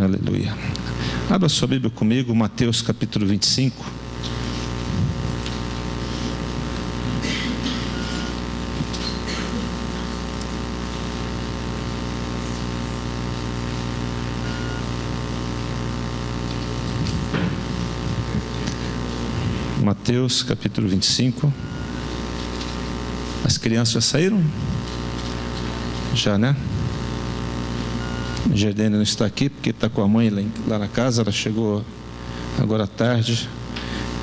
Aleluia. Abra sua Bíblia comigo, Mateus capítulo 25. Mateus capítulo 25. As crianças já saíram? Já, né? A Jardine não está aqui porque está com a mãe lá na casa. Ela chegou agora à tarde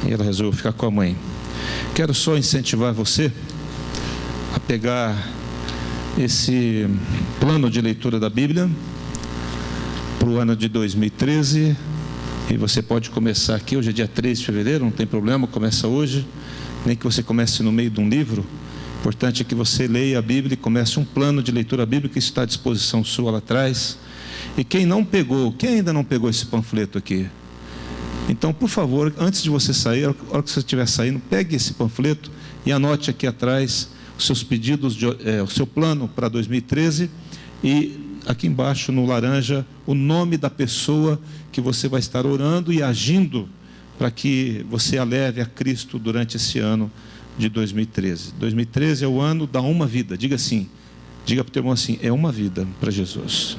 e ela resolveu ficar com a mãe. Quero só incentivar você a pegar esse plano de leitura da Bíblia para o ano de 2013. E você pode começar aqui, hoje é dia 3 de fevereiro, não tem problema, começa hoje. Nem que você comece no meio de um livro. O importante é que você leia a Bíblia e comece um plano de leitura bíblica, isso está à disposição sua lá atrás. E quem ainda não pegou esse panfleto aqui? Então, por favor, antes de você sair, a hora que você estiver saindo, pegue esse panfleto e anote aqui atrás os seus pedidos, o seu plano para 2013 e aqui embaixo no laranja o nome da pessoa que você vai estar orando e agindo para que você a leve a Cristo durante esse ano de 2013. 2013 é o ano da uma vida. Diga assim, diga para o teu irmão assim, é uma vida para Jesus.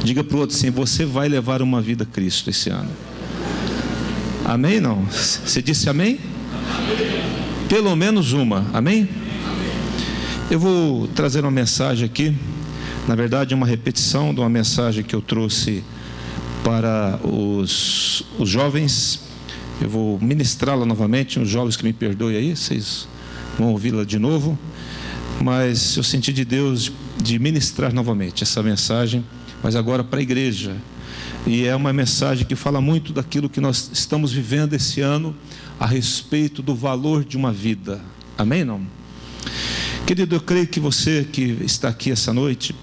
Diga para o outro assim, você vai levar uma vida a Cristo esse ano. Amém? Não? Você disse amém? Pelo menos uma, amém? Eu vou trazer uma mensagem aqui, na verdade uma repetição de uma mensagem que eu trouxe para os jovens. Eu vou ministrá-la novamente, os jovens que me perdoem aí, vocês vão ouvi-la de novo, mas eu senti de Deus de ministrar novamente essa mensagem, mas agora para a igreja, e é uma mensagem que fala muito daquilo que nós estamos vivendo esse ano, a respeito do valor de uma vida, amém não? Querido, eu creio que você que está aqui essa noite,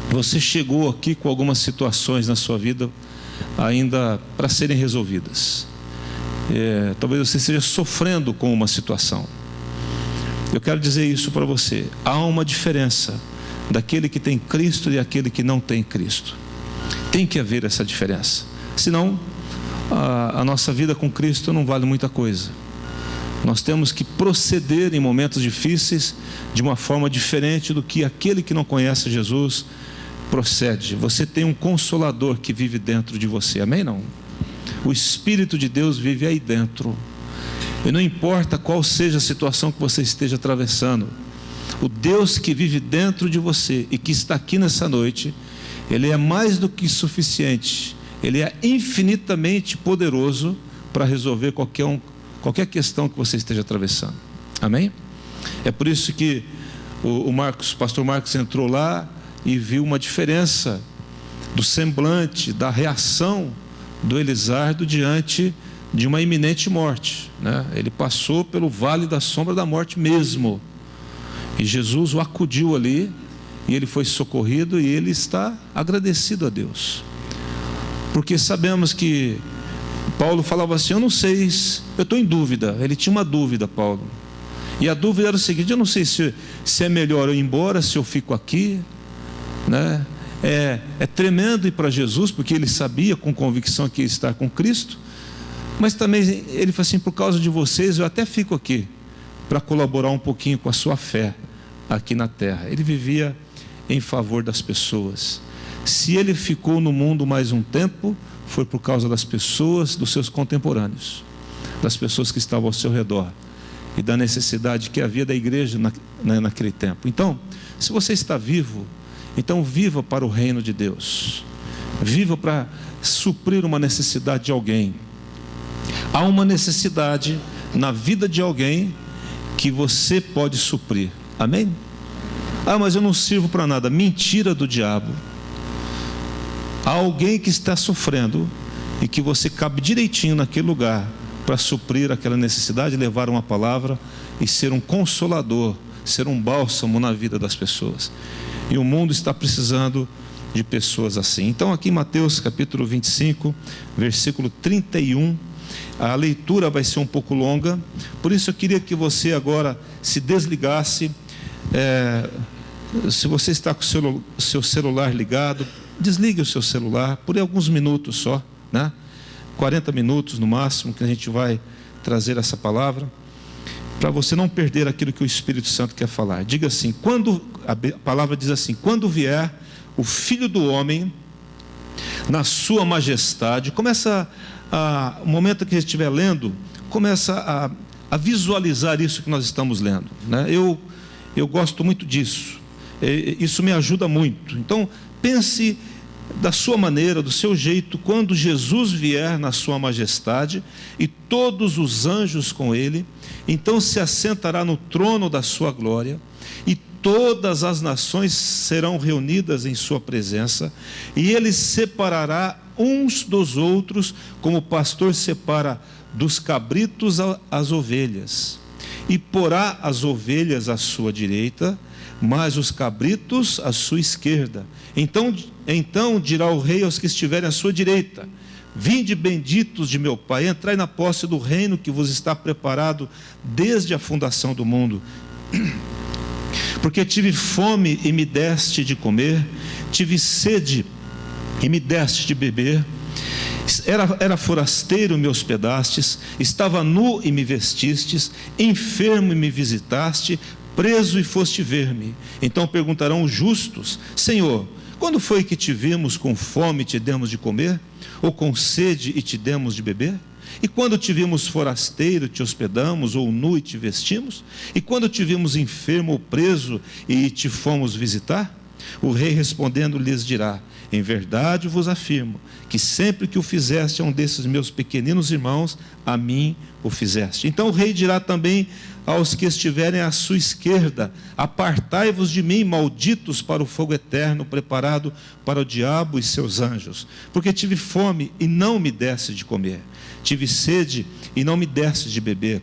você chegou aqui com algumas situações na sua vida, ainda para serem resolvidas. Talvez você esteja sofrendo com uma situação. Eu quero dizer isso para você. Há uma diferença daquele que tem Cristo e aquele que não tem Cristo. Tem que haver essa diferença. Senão, a nossa vida com Cristo não vale muita coisa. Nós temos que proceder em momentos difíceis de uma forma diferente do que aquele que não conhece Jesus procede. Você tem um Consolador que vive dentro de você. Amém? Não? O Espírito de Deus vive aí dentro. E não importa qual seja a situação que você esteja atravessando, o Deus que vive dentro de você e que está aqui nessa noite, Ele é mais do que suficiente. Ele é infinitamente poderoso para resolver qualquer questão que você esteja atravessando. Amém? É por isso que o pastor Marcos entrou lá e viu uma diferença do semblante, da reação do Elisardo diante de uma iminente morte, né? Ele passou pelo vale da sombra da morte mesmo, e Jesus o acudiu ali, e ele foi socorrido, e ele está agradecido a Deus, porque sabemos que Paulo falava assim, eu não sei, eu estou em dúvida. Ele tinha uma dúvida, Paulo, e a dúvida era o seguinte, eu não sei se é melhor eu ir embora, se eu fico aqui, né? É tremendo ir para Jesus, porque ele sabia com convicção que ia estar com Cristo, mas também ele falou assim, por causa de vocês eu até fico aqui, para colaborar um pouquinho com a sua fé aqui na terra. Ele vivia em favor das pessoas. Se ele ficou no mundo mais um tempo, foi por causa das pessoas, dos seus contemporâneos, das pessoas que estavam ao seu redor, e da necessidade que havia da igreja naquele tempo. Então, se você está vivo, então viva para o reino de Deus, viva para suprir uma necessidade de alguém. Há uma necessidade na vida de alguém que você pode suprir, amém? Mas eu não sirvo para nada. Mentira do diabo. Há alguém que está sofrendo e que você cabe direitinho naquele lugar para suprir aquela necessidade, levar uma palavra e ser um consolador, ser um bálsamo na vida das pessoas. E o mundo está precisando de pessoas assim. Então aqui em Mateus capítulo 25, versículo 31, a leitura vai ser um pouco longa, por isso eu queria que você agora se desligasse. Se você está com o seu celular ligado, desligue o seu celular por alguns minutos só, né? 40 minutos no máximo que a gente vai trazer essa palavra, para você não perder aquilo que o Espírito Santo quer falar. Diga assim, a palavra diz assim: quando vier o Filho do Homem na sua majestade, o momento que a gente estiver lendo, começa a visualizar isso que nós estamos lendo, né? Eu gosto muito disso, isso me ajuda muito. Então pense da sua maneira, do seu jeito, quando Jesus vier na sua majestade e todos os anjos com ele, então se assentará no trono da sua glória, e todas as nações serão reunidas em sua presença, e ele separará uns dos outros, como o pastor separa dos cabritos as ovelhas, e porá as ovelhas à sua direita, mas os cabritos à sua esquerda. Então dirá o rei aos que estiverem à sua direita: vinde benditos de meu Pai, entrai na posse do reino que vos está preparado desde a fundação do mundo. Porque tive fome e me deste de comer, tive sede e me deste de beber, era forasteiro e me hospedastes, estava nu e me vestistes, enfermo e me visitaste, preso e foste ver-me. Então perguntarão os justos: Senhor, quando foi que te vimos com fome e te demos de comer? Ou com sede e te demos de beber? E quando te vimos forasteiro, te hospedamos, ou nu e te vestimos? E quando te vimos enfermo ou preso e te fomos visitar? O rei respondendo lhes dirá: em verdade vos afirmo, que sempre que o fizeste a um desses meus pequeninos irmãos, a mim o fizeste. Então o rei dirá também aos que estiverem à sua esquerda: apartai-vos de mim, malditos, para o fogo eterno, preparado para o diabo e seus anjos. Porque tive fome e não me deste de comer, tive sede e não me deste de beber,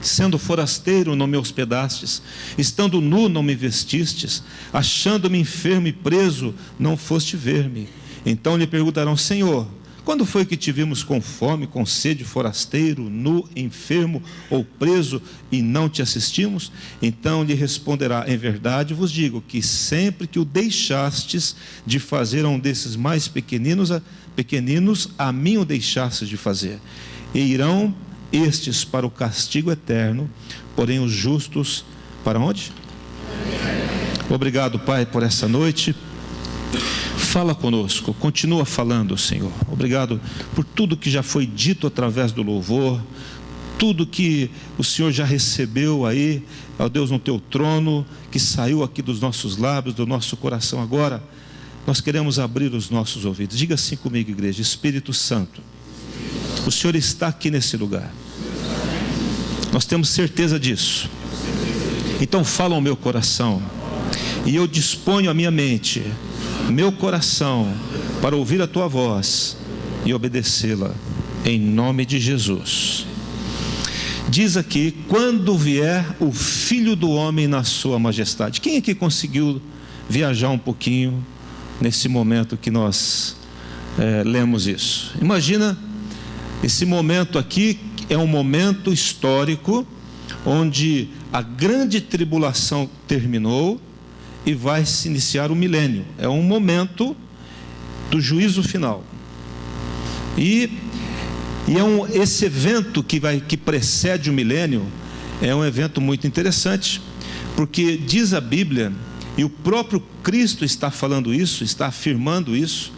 sendo forasteiro não me hospedastes, estando nu não me vestistes, achando-me enfermo e preso não foste ver-me. Então lhe perguntarão: Senhor, quando foi que te vimos com fome, com sede, forasteiro, nu, enfermo ou preso e não te assistimos? Então lhe responderá: em verdade vos digo que sempre que o deixastes de fazer a um desses mais pequeninos, a mim o deixastes de fazer. E irão estes para o castigo eterno, porém os justos para onde? Obrigado, Pai, por essa noite. Fala conosco, continua falando, Senhor. Obrigado por tudo que já foi dito através do louvor, tudo que o Senhor já recebeu aí, ó Deus, no teu trono, que saiu aqui dos nossos lábios, do nosso coração. Agora nós queremos abrir os nossos ouvidos. Diga assim comigo, igreja: Espírito Santo, o Senhor está aqui nesse lugar, nós temos certeza disso. Então fala ao meu coração, e eu disponho a minha mente, meu coração, para ouvir a tua voz e obedecê-la, em nome de Jesus. Diz aqui: quando vier o Filho do Homem na sua majestade. Quem aqui conseguiu viajar um pouquinho nesse momento que nós lemos isso? Imagina, esse momento aqui é um momento histórico onde a grande tribulação terminou e vai se iniciar o milênio. É um momento do juízo final. E esse evento que precede o milênio é um evento muito interessante, porque diz a Bíblia, e o próprio Cristo está falando isso, está afirmando isso,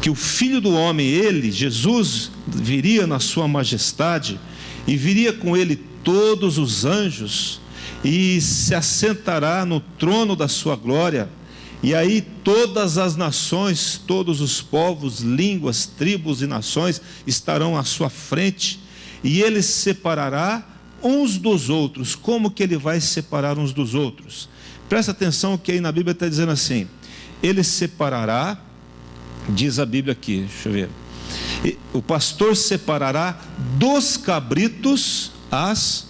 que o Filho do Homem, ele, Jesus, viria na sua majestade, e viria com ele todos os anjos, e se assentará no trono da sua glória, e aí todas as nações, todos os povos, línguas, tribos e nações estarão à sua frente, e ele separará uns dos outros. Como que ele vai separar uns dos outros? Presta atenção que aí na Bíblia está dizendo assim: ele separará, diz a Bíblia aqui, deixa eu ver, o pastor separará dos cabritos as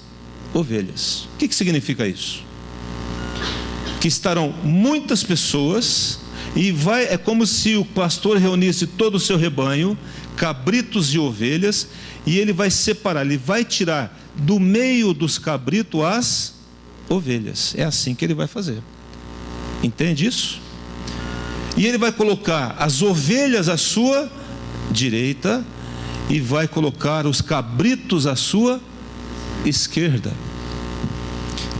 ovelhas. O que significa isso? Que estarão muitas pessoas, e é como se o pastor reunisse todo o seu rebanho, cabritos e ovelhas, e ele vai separar, ele vai tirar do meio dos cabritos as ovelhas. É assim que ele vai fazer. Entende isso? E ele vai colocar as ovelhas à sua direita e vai colocar os cabritos à sua esquerda.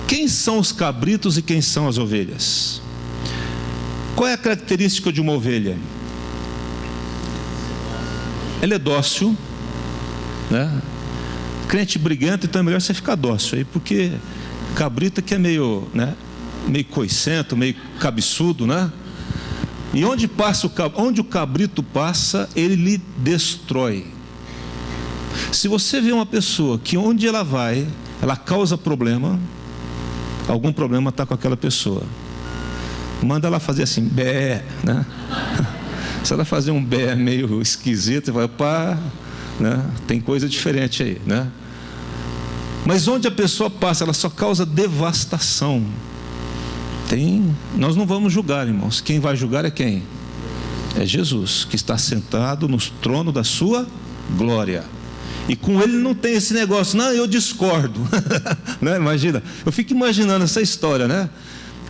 Quem são os cabritos e quem são as ovelhas? Qual é a característica de uma ovelha? Ela é dócil, né? Crente briguento, então é melhor você ficar dócil aí, porque cabrito que é meio, né, meio coicento, meio cabeçudo, né? E onde o cabrito passa, ele lhe destrói. Se você vê uma pessoa que onde ela vai, ela causa problema, algum problema está com aquela pessoa. Manda ela fazer assim, bé, né? Se ela fazer um bé meio esquisito, vai, pá, né? Tem coisa diferente aí, né? Mas onde a pessoa passa, ela só causa devastação. Nós não vamos julgar, irmãos. Quem vai julgar é quem? É Jesus, que está sentado no trono da sua glória. E com ele não tem esse negócio, não, eu discordo. Né? Imagina, eu fico imaginando essa história, né?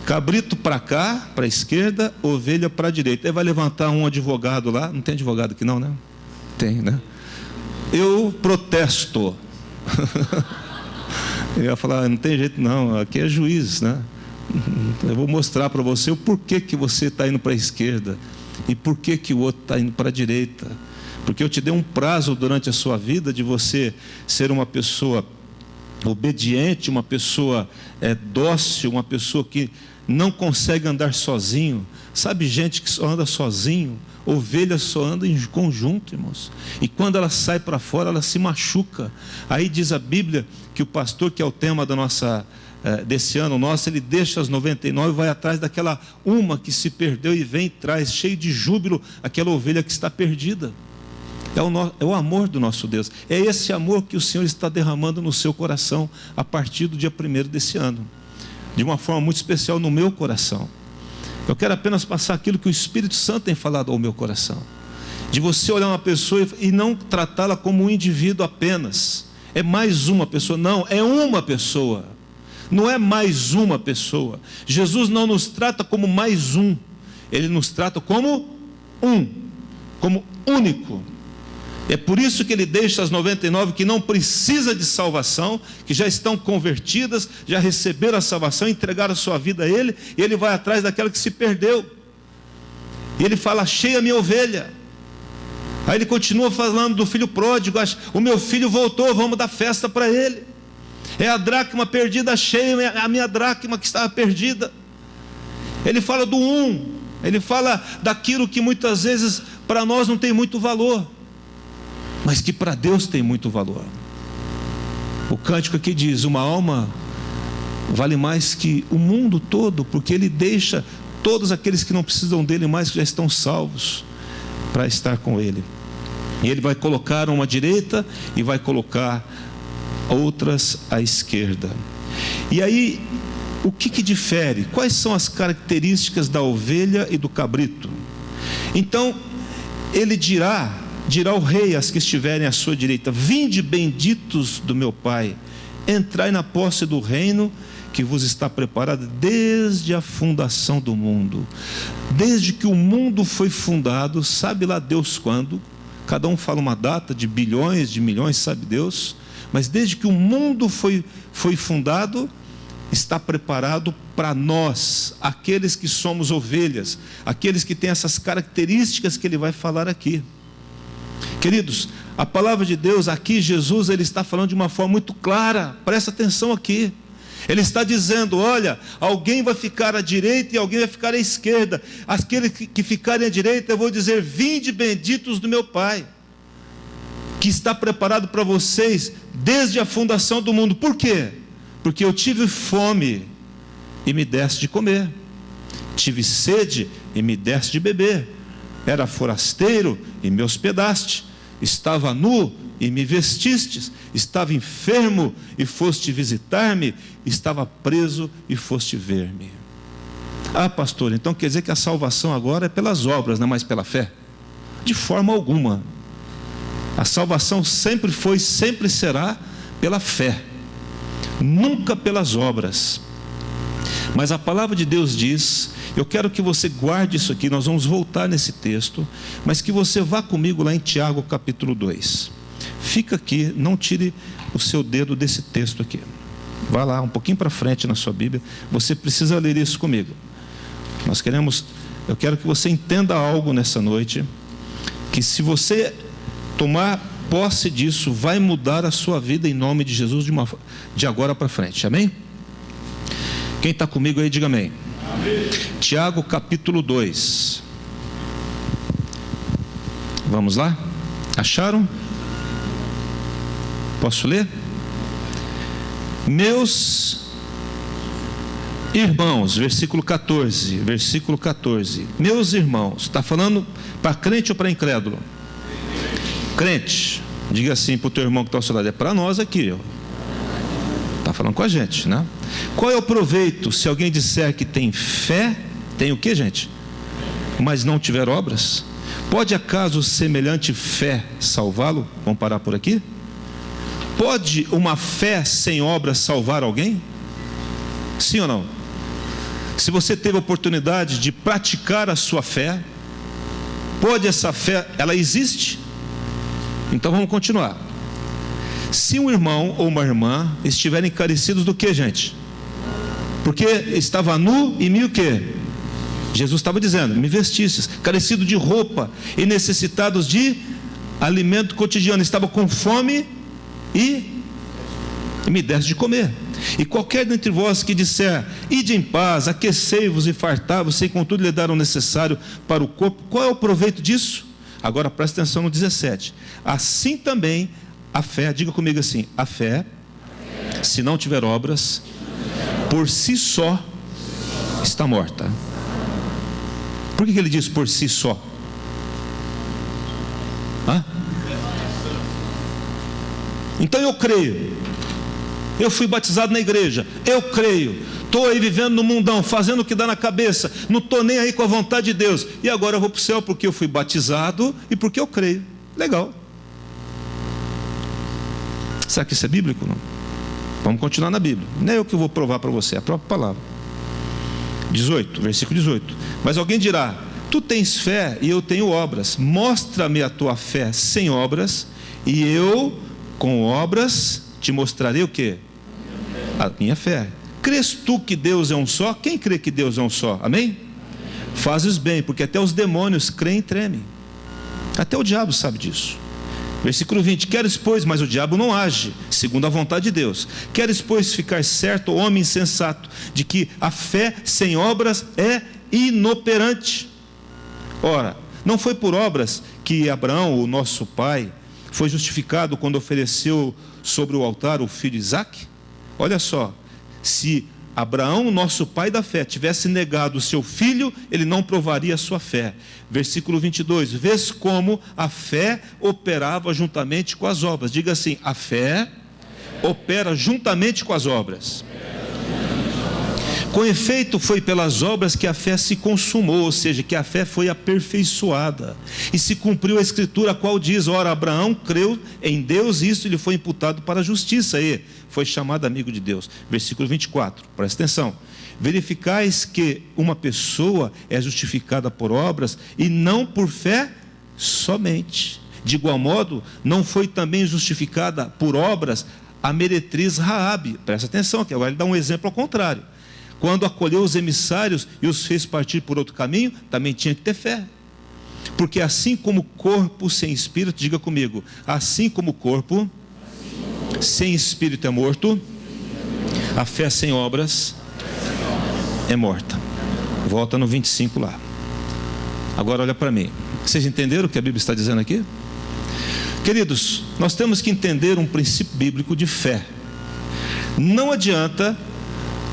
Cabrito para cá, para a esquerda, ovelha para a direita. Aí vai levantar um advogado lá, não tem advogado aqui não, né? Tem, né? Eu protesto. Eu ia falar, não tem jeito não, aqui é juiz, né? Eu vou mostrar para você o porquê que você está indo para a esquerda e porquê que o outro está indo para a direita. Porque eu te dei um prazo durante a sua vida de você ser uma pessoa obediente, uma pessoa dócil, uma pessoa que não consegue andar sozinho. Sabe gente que só anda sozinho? Ovelha só anda em conjunto, irmãos. E quando ela sai para fora, ela se machuca. Aí diz a Bíblia que o pastor, que é o tema da desse ano nosso, ele deixa as 99 e vai atrás daquela uma que se perdeu e vem e traz, cheio de júbilo, aquela ovelha que está perdida. É o amor do nosso Deus. É esse amor que o Senhor está derramando no seu coração a partir do dia 1º desse ano, de uma forma muito especial no meu coração. Eu quero apenas passar aquilo que o Espírito Santo tem falado ao meu coração, de você olhar uma pessoa e não tratá-la como um indivíduo apenas. É mais uma pessoa. Não, é uma pessoa. Não é mais uma pessoa. Jesus não nos trata como mais um. Ele nos trata como como único. É por isso que ele deixa as 99 que não precisa de salvação, que já estão convertidas, já receberam a salvação, entregaram a sua vida a ele, e ele vai atrás daquela que se perdeu. E ele fala, achei a minha ovelha. Aí ele continua falando do filho pródigo, o meu filho voltou, vamos dar festa para ele. É a dracma perdida, achei a minha dracma que estava perdida. Ele fala do ele fala daquilo que muitas vezes para nós não tem muito valor, mas que para Deus tem muito valor. O cântico aqui diz, uma alma vale mais que o mundo todo, porque ele deixa todos aqueles que não precisam dele mais, que já estão salvos, para estar com ele. E ele vai colocar uma à direita e vai colocar outras à esquerda. E aí, o que difere? Quais são as características da ovelha e do cabrito? Então, ele dirá o rei às que estiverem à sua direita, vinde benditos do meu Pai, entrai na posse do reino que vos está preparado desde a fundação do mundo. Desde que o mundo foi fundado, sabe lá Deus quando, cada um fala uma data de bilhões, de milhões, sabe Deus, mas desde que o mundo foi fundado, está preparado para nós, aqueles que somos ovelhas, aqueles que têm essas características que ele vai falar aqui. Queridos, a palavra de Deus aqui, Jesus, ele está falando de uma forma muito clara, presta atenção aqui. Ele está dizendo, olha, alguém vai ficar à direita e alguém vai ficar à esquerda. Aqueles que ficarem à direita, eu vou dizer, vinde benditos do meu Pai, que está preparado para vocês desde a fundação do mundo. Por quê? Porque eu tive fome e me deste de comer, tive sede e me deste de beber, era forasteiro e me hospedaste, estava nu e me vestistes, estava enfermo e foste visitar-me, estava preso e foste ver-me. Ah, pastor, então quer dizer que a salvação agora é pelas obras, não é mais pela fé? De forma alguma. A salvação sempre foi, sempre será pela fé, nunca pelas obras. Mas a palavra de Deus diz Eu quero que você guarde isso aqui, nós vamos voltar nesse texto, mas que você vá comigo lá em Tiago capítulo 2. Fica aqui, não tire o seu dedo desse texto aqui. Vá lá um pouquinho para frente na sua Bíblia, você precisa ler isso comigo. Eu quero que você entenda algo nessa noite, que se você tomar posse disso, vai mudar a sua vida em nome de Jesus de agora para frente, amém? Quem está comigo aí, diga amém. Amém. Tiago capítulo 2. Vamos lá? Acharam? Posso ler? Meus irmãos, versículo 14. Meus irmãos, está falando para crente ou para incrédulo? Crente. Diga assim para o teu irmão que está ao seu lado: é para nós aqui. Está falando com a gente, né? Qual é o proveito se alguém disser que tem fé? Tem o que, gente? Mas não tiver obras? Pode acaso semelhante fé salvá-lo? Vamos parar por aqui? Pode uma fé sem obras salvar alguém? Sim ou não? Se você teve a oportunidade de praticar a sua fé, pode essa fé, ela existe? Então vamos continuar. Se um irmão ou uma irmã estiverem carecidos do que, gente? Porque estava nu e me o quê? Jesus estava dizendo: me vestistes, carecido de roupa e necessitados de alimento cotidiano. Estava com fome e me deste de comer. E qualquer dentre vós que disser: ide em paz, aquecei-vos e fartai-vos, sem contudo lhe dar o necessário para o corpo, qual é o proveito disso? Agora presta atenção no 17. Assim também a fé, diga comigo assim: a fé, se não tiver obras, por si só está morta. Por que ele diz por si só? Então eu creio, eu fui batizado na igreja, eu creio, estou aí vivendo no mundão, fazendo o que dá na cabeça, não estou nem aí com a vontade de Deus, e agora eu vou para o céu porque eu fui batizado e porque eu creio. Legal. Será que isso é bíblico? Não? Vamos continuar na Bíblia. Não é eu que vou provar para você, é a própria palavra. 18, versículo 18. Mas alguém dirá: tu tens fé e eu tenho obras. Mostra-me a tua fé sem obras, e eu com obras te mostrarei o quê? A minha fé. Crês tu que Deus é um só? Quem crê que Deus é um só? Amém? Fazes bem, porque até os demônios creem e tremem. Até o diabo sabe disso. Versículo 20: queres, pois, mas o diabo não age segundo a vontade de Deus. Queres, pois, ficar certo, homem insensato, de que a fé sem obras é inoperante. Ora, não foi por obras que Abraão, o nosso pai, foi justificado quando ofereceu sobre o altar o filho Isaque? Olha só, se Abraão, nosso pai da fé, tivesse negado o seu filho, ele não provaria a sua fé. Versículo 22, vês como a fé operava juntamente com as obras. Diga assim: a fé opera juntamente com as obras. Com efeito, foi pelas obras que a fé se consumou, ou seja, que a fé foi aperfeiçoada, e se cumpriu a escritura, a qual diz: ora, Abraão creu em Deus, e isso lhe foi imputado para a justiça, e foi chamado amigo de Deus. Versículo 24, presta atenção: verificais que uma pessoa é justificada por obras, e não por fé somente. De igual modo, não foi também justificada por obras a meretriz Raabe. Presta atenção, que agora ele dá um exemplo ao contrário. Quando acolheu os emissários e os fez partir por outro caminho, também tinha que ter fé. Porque assim como o corpo sem espírito, diga comigo, assim como o corpo sem espírito é morto, a fé sem obras é morta. Volta no 25 lá. Agora olha para mim. Vocês entenderam o que a Bíblia está dizendo aqui? Queridos, nós temos que entender um princípio bíblico de fé. Não adianta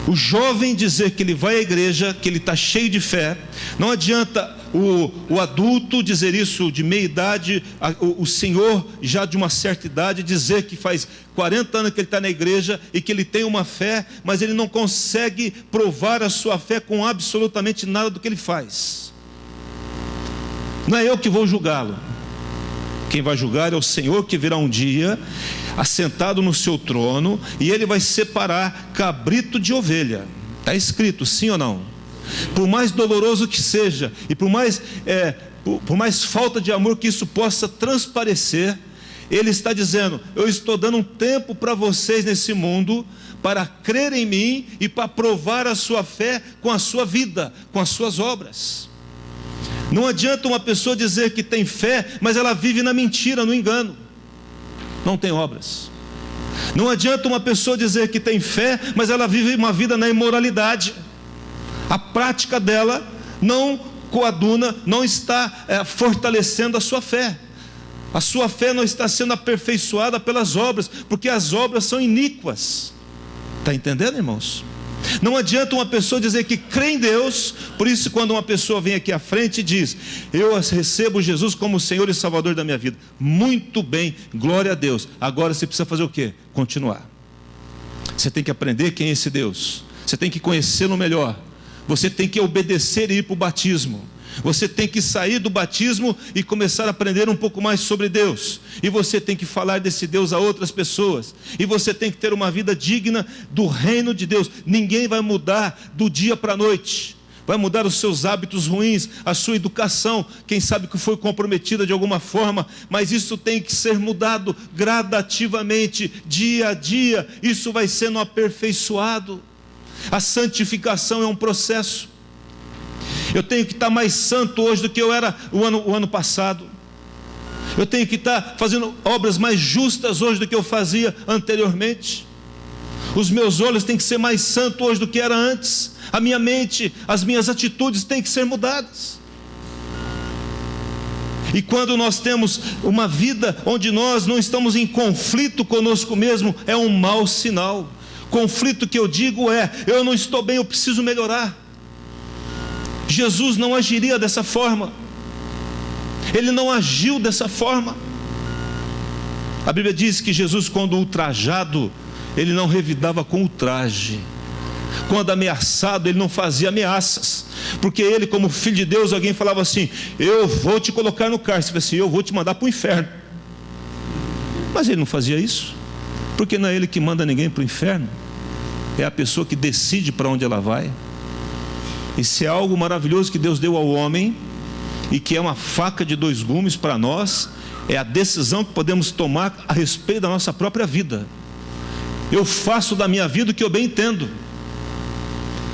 o jovem dizer que ele vai à igreja, que ele está cheio de fé. Não adianta o adulto dizer isso de meia idade, o senhor já de uma certa idade dizer que faz 40 anos que ele está na igreja e que ele tem uma fé, mas ele não consegue provar a sua fé com absolutamente nada do que ele faz. Não é eu que vou julgá-lo. Quem vai julgar é o Senhor, que virá um dia assentado no seu trono, e ele vai separar cabrito de ovelha. Está escrito, sim ou não? por mais doloroso que seja, e por mais falta de amor que isso possa transparecer, Ele está dizendo: eu estou dando um tempo para vocês nesse mundo, para crer em mim e para provar a sua fé com a sua vida, com as suas obras. Não adianta uma pessoa dizer que tem fé, mas ela vive na mentira, no engano, não tem obras. Não adianta uma pessoa dizer que tem fé, mas ela vive uma vida na imoralidade. A prática dela não coaduna, não está fortalecendo a sua fé. A sua fé não está sendo aperfeiçoada pelas obras, porque as obras são iníquas. Está entendendo, irmãos? Não adianta uma pessoa dizer que crê em Deus. Por isso, quando uma pessoa vem aqui à frente e diz: eu recebo Jesus como Senhor e Salvador da minha vida, muito bem, glória a Deus. Agora você precisa fazer o quê? Continuar. Você tem que aprender quem é esse Deus, você tem que conhecê-lo melhor, você tem que obedecer e ir para o batismo. Você tem que sair do batismo e começar a aprender um pouco mais sobre Deus. E você tem que falar desse Deus a outras pessoas. E você tem que ter uma vida digna do reino de Deus. Ninguém vai mudar do dia para a noite. Vai mudar os seus hábitos ruins, a sua educação, quem sabe que foi comprometida de alguma forma, mas isso tem que ser mudado gradativamente, dia a dia. Isso vai sendo aperfeiçoado. A santificação é um processo. Eu tenho que estar mais santo hoje do que eu era o ano passado. Eu tenho que estar fazendo obras mais justas hoje do que eu fazia anteriormente. Os meus olhos têm que ser mais santos hoje do que era antes. A minha mente, as minhas atitudes têm que ser mudadas. E quando nós temos uma vida onde nós não estamos em conflito conosco mesmo, é um mau sinal. Conflito que eu digo eu não estou bem, eu preciso melhorar. Jesus não agiria dessa forma. Ele não agiu dessa forma. A Bíblia diz que Jesus, quando ultrajado, ele não revidava com ultraje. Quando ameaçado, ele não fazia ameaças. Porque ele, como filho de Deus, alguém falava assim: eu vou te colocar no cárcere, assim, eu vou te mandar para o inferno. Mas ele não fazia isso, porque não é ele que manda ninguém para o inferno, é a pessoa que decide para onde ela vai. Isso é algo maravilhoso que Deus deu ao homem, e que é uma faca de dois gumes para nós. É a decisão que podemos tomar a respeito da nossa própria vida. Eu faço da minha vida o que eu bem entendo.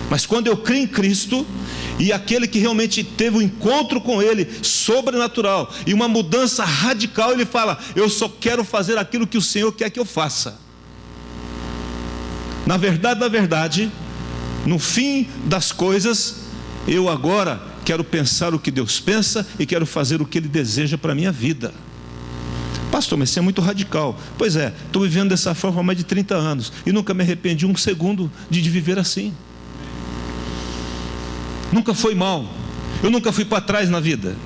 Mas quando eu creio em Cristo, e aquele que realmente teve um encontro com Ele, sobrenatural, e uma mudança radical, ele fala: eu só quero fazer aquilo que o Senhor quer que eu faça. Na verdade, no fim das coisas, eu agora quero pensar o que Deus pensa e quero fazer o que Ele deseja para a minha vida. Pastor, mas isso é muito radical. Pois é, estou vivendo dessa forma há mais de 30 anos e nunca me arrependi um segundo de viver assim. Nunca foi mal, eu nunca fui para trás na vida,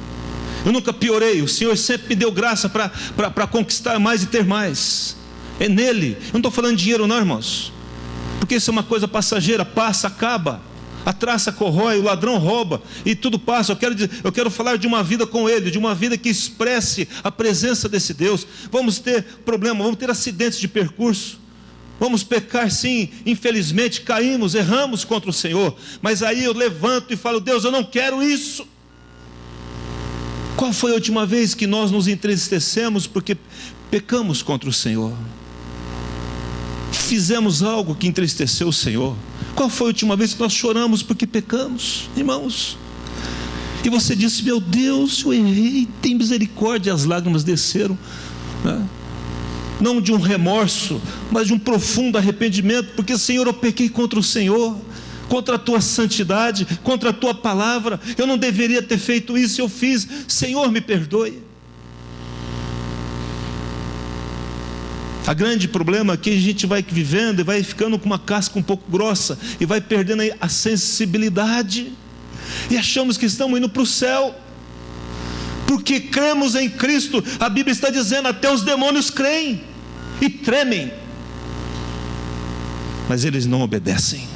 eu nunca piorei. O Senhor sempre me deu graça para conquistar mais e ter mais. É nele. Eu não estou falando de dinheiro não, irmãos, porque isso é uma coisa passageira, passa, acaba. A traça corrói, o ladrão rouba e tudo passa. Eu quero falar de uma vida com Ele, de uma vida que expresse a presença desse Deus. Vamos ter problemas, vamos ter acidentes de percurso, vamos pecar sim, infelizmente caímos, erramos contra o Senhor, mas aí eu levanto e falo: Deus, eu não quero isso. Qual foi a última vez que nós nos entristecemos porque pecamos contra o Senhor? Fizemos algo que entristeceu o Senhor? Qual foi a última vez que nós choramos porque pecamos, irmãos? E você disse: meu Deus, eu errei, tem misericórdia. As lágrimas desceram, né? Não de um remorso, mas de um profundo arrependimento, porque Senhor, eu pequei contra o Senhor, contra a tua santidade, contra a tua palavra. Eu não deveria ter feito isso, eu fiz. Senhor, me perdoe. A grande problema é que a gente vai vivendo e vai ficando com uma casca um pouco grossa e vai perdendo a sensibilidade e achamos que estamos indo para o céu porque cremos em Cristo. A Bíblia está dizendo: até os demônios creem e tremem, mas eles não obedecem,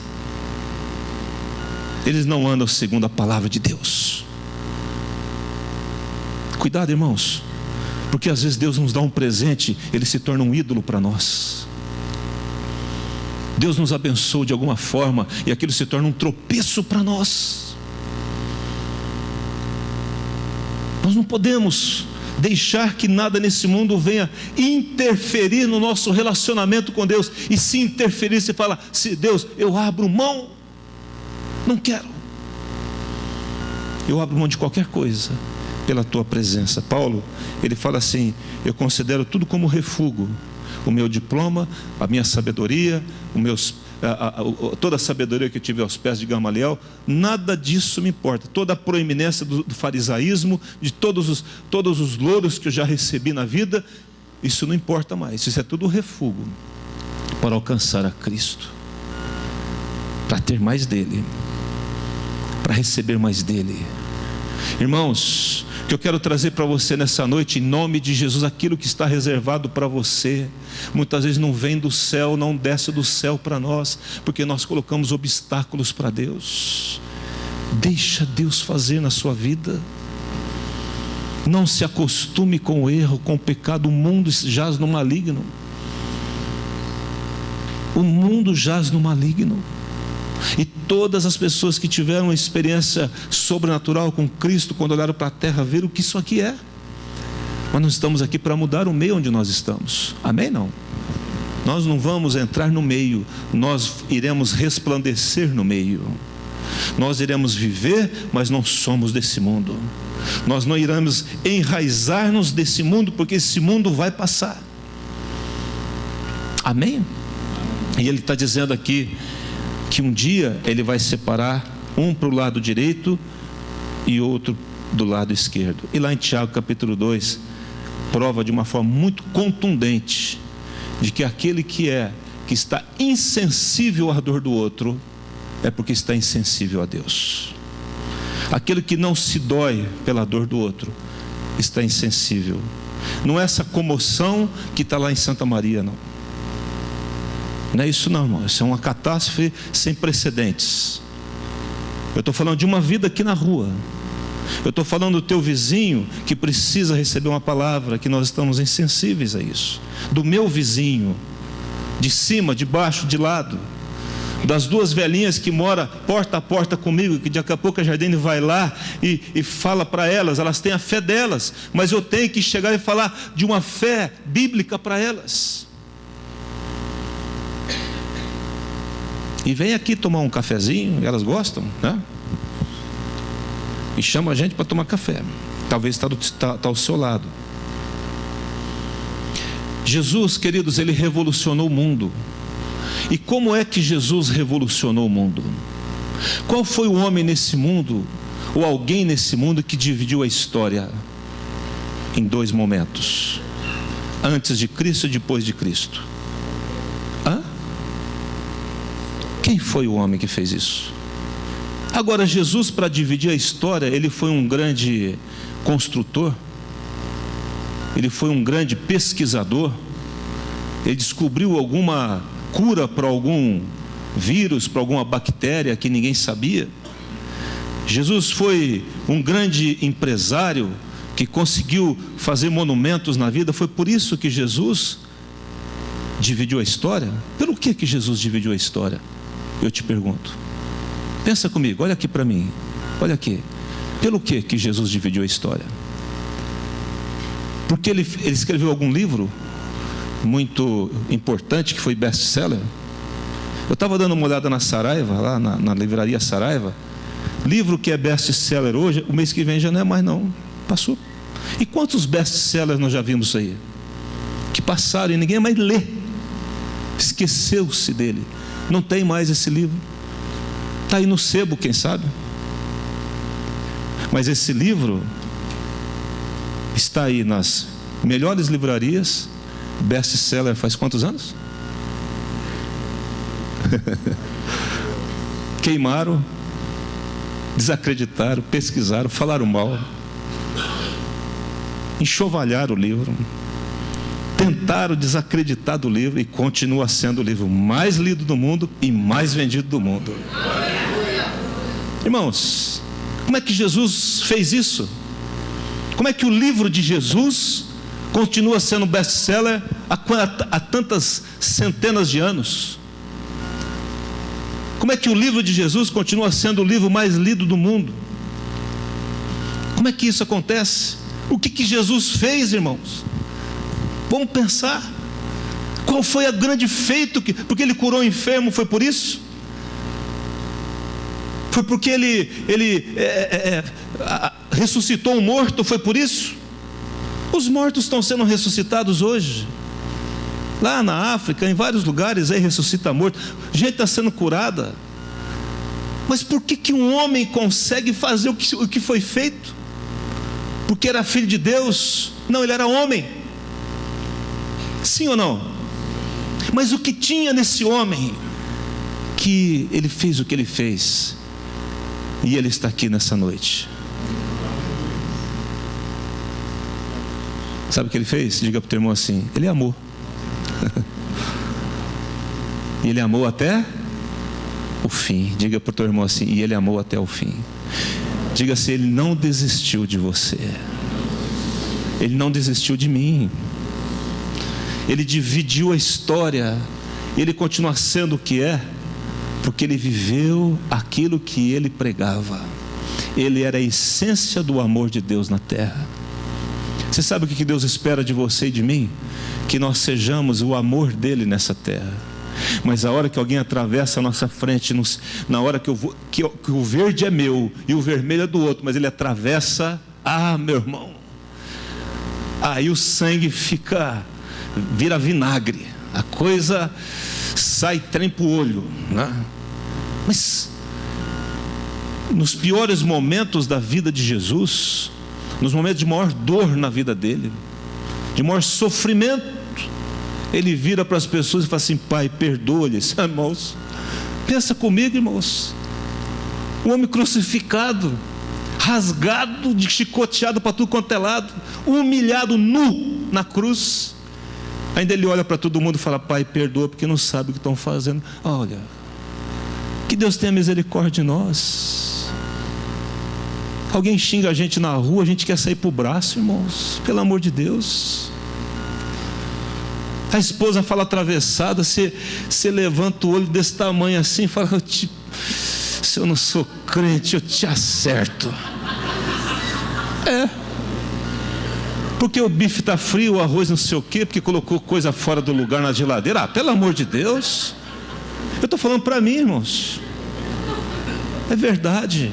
eles não andam segundo a palavra de Deus. Cuidado, irmãos, porque às vezes Deus nos dá um presente, Ele se torna um ídolo para nós. Deus nos abençoa de alguma forma e aquilo se torna um tropeço para nós. Nós não podemos deixar que nada nesse mundo venha interferir no nosso relacionamento com Deus. E se interferir, você fala: se Deus, eu abro mão, não quero, eu abro mão de qualquer coisa pela tua presença. Paulo, ele fala assim: eu considero tudo como refúgio, o meu diploma, a minha sabedoria, toda a sabedoria que eu tive aos pés de Gamaliel, nada disso me importa. Toda a proeminência do farisaísmo, de todos os louros que eu já recebi na vida, isso não importa mais. Isso é tudo refúgio para alcançar a Cristo, para ter mais dele, para receber mais dele. Irmãos, que eu quero trazer para você nessa noite, em nome de Jesus, aquilo que está reservado para você, muitas vezes não vem do céu, não desce do céu para nós, porque nós colocamos obstáculos para Deus. Deixa Deus fazer na sua vida. Não se acostume com o erro, com o pecado. O mundo jaz no maligno. O mundo jaz no maligno. E todas as pessoas que tiveram uma experiência sobrenatural com Cristo, quando olharam para a terra, viram o que isso aqui é. Mas nós estamos aqui para mudar o meio onde nós estamos. Amém? Não? Nós não vamos entrar no meio, nós iremos resplandecer no meio. Nós iremos viver, mas não somos desse mundo. Nós não iremos enraizar-nos desse mundo, porque esse mundo vai passar. Amém? E ele está dizendo aqui que um dia ele vai separar um para o lado direito e outro do lado esquerdo. E lá em Tiago capítulo 2, prova de uma forma muito contundente de que aquele que está insensível à dor do outro, é porque está insensível a Deus. Aquele que não se dói pela dor do outro, está insensível. Não é essa comoção que está lá em Santa Maria, não. Não é isso não, irmão. Isso é uma catástrofe sem precedentes. Eu estou falando de uma vida aqui na rua. Eu estou falando do teu vizinho que precisa receber uma palavra, que nós estamos insensíveis a isso. Do meu vizinho, de cima, de baixo, de lado. Das duas velhinhas que moram porta a porta comigo, que daqui a pouco a Jardine vai lá e fala para elas. Elas têm a fé delas, mas eu tenho que chegar e falar de uma fé bíblica para elas. E vem aqui tomar um cafezinho, elas gostam, né? E chama a gente para tomar café. Talvez está ao seu lado. Jesus, queridos, ele revolucionou o mundo. E como é que Jesus revolucionou o mundo? Qual foi o homem nesse mundo, ou alguém nesse mundo, que dividiu a história em dois momentos? Antes de Cristo e depois de Cristo. Quem foi o homem que fez isso? Agora, Jesus, para dividir a história, ele foi um grande construtor, ele foi um grande pesquisador, ele descobriu alguma cura para algum vírus, para alguma bactéria que ninguém sabia. Jesus foi um grande empresário que conseguiu fazer monumentos na vida. Foi por isso que Jesus dividiu a história. Pelo que Jesus dividiu a história? Eu te pergunto. Pensa comigo, olha aqui para mim. Olha aqui. Pelo que Jesus dividiu a história? Porque ele escreveu algum livro muito importante que foi best-seller? Eu estava dando uma olhada na Saraiva, lá na livraria Saraiva. Livro que é best-seller hoje, o mês que vem já não é mais não. Passou. E quantos best-sellers nós já vimos aí? Que passaram e ninguém mais lê. Esqueceu-se dele. Não tem mais esse livro. Está aí no sebo, quem sabe? Mas esse livro está aí nas melhores livrarias, best-seller faz quantos anos? Queimaram, desacreditaram, pesquisaram, falaram mal, enxovalharam o livro, tentaram desacreditar do livro, e continua sendo o livro mais lido do mundo e mais vendido do mundo. Irmãos, como é que Jesus fez isso? Como é que o livro de Jesus continua sendo best-seller há tantas centenas de anos? Como é que o livro de Jesus continua sendo o livro mais lido do mundo? Como é que isso acontece? O que Jesus fez, irmãos? Vamos pensar. Qual foi o grande feito? Porque ele curou o enfermo, foi por isso? Foi porque ele ressuscitou um morto, foi por isso? Os mortos estão sendo ressuscitados hoje. Lá na África, em vários lugares, aí ressuscita morto. Gente está sendo curada. Mas por que um homem consegue fazer o que foi feito? Porque era filho de Deus? Não, ele era homem. Sim ou não? Mas o que tinha nesse homem que ele fez o que ele fez? E ele está aqui nessa noite. Sabe o que ele fez? Diga para o teu irmão assim: ele amou. E ele amou até o fim. Diga para o teu irmão assim: e ele amou até o fim. Diga assim: ele não desistiu de você. Ele não desistiu de mim. Ele dividiu a história. Ele continua sendo o que é, porque ele viveu aquilo que ele pregava. Ele era a essência do amor de Deus na terra. Você sabe o que Deus espera de você e de mim? Que nós sejamos o amor dele nessa terra. Mas a hora que alguém atravessa a nossa frente, na hora que o verde é meu e o vermelho é do outro, mas ele atravessa, meu irmão, aí o sangue vira vinagre, a coisa sai trem para o olho, né? Mas nos piores momentos da vida de Jesus, nos momentos de maior dor na vida dele, de maior sofrimento, ele vira para as pessoas e fala assim: Pai, perdoa-lhes. Irmãos, pensa comigo, irmãos, o homem crucificado, rasgado, chicoteado para tudo quanto é lado, humilhado, nu na cruz, ainda ele olha para todo mundo e fala: Pai, perdoa, porque não sabe o que estão fazendo. Olha, que Deus tenha misericórdia de nós. Alguém xinga a gente na rua, a gente quer sair para o braço, irmãos, pelo amor de Deus. A esposa fala atravessada, você levanta o olho desse tamanho assim e fala: se eu não sou crente, eu te acerto. Porque o bife está frio, o arroz não sei o quê, porque colocou coisa fora do lugar na geladeira. Pelo amor de Deus. Eu estou falando para mim, irmãos. É verdade.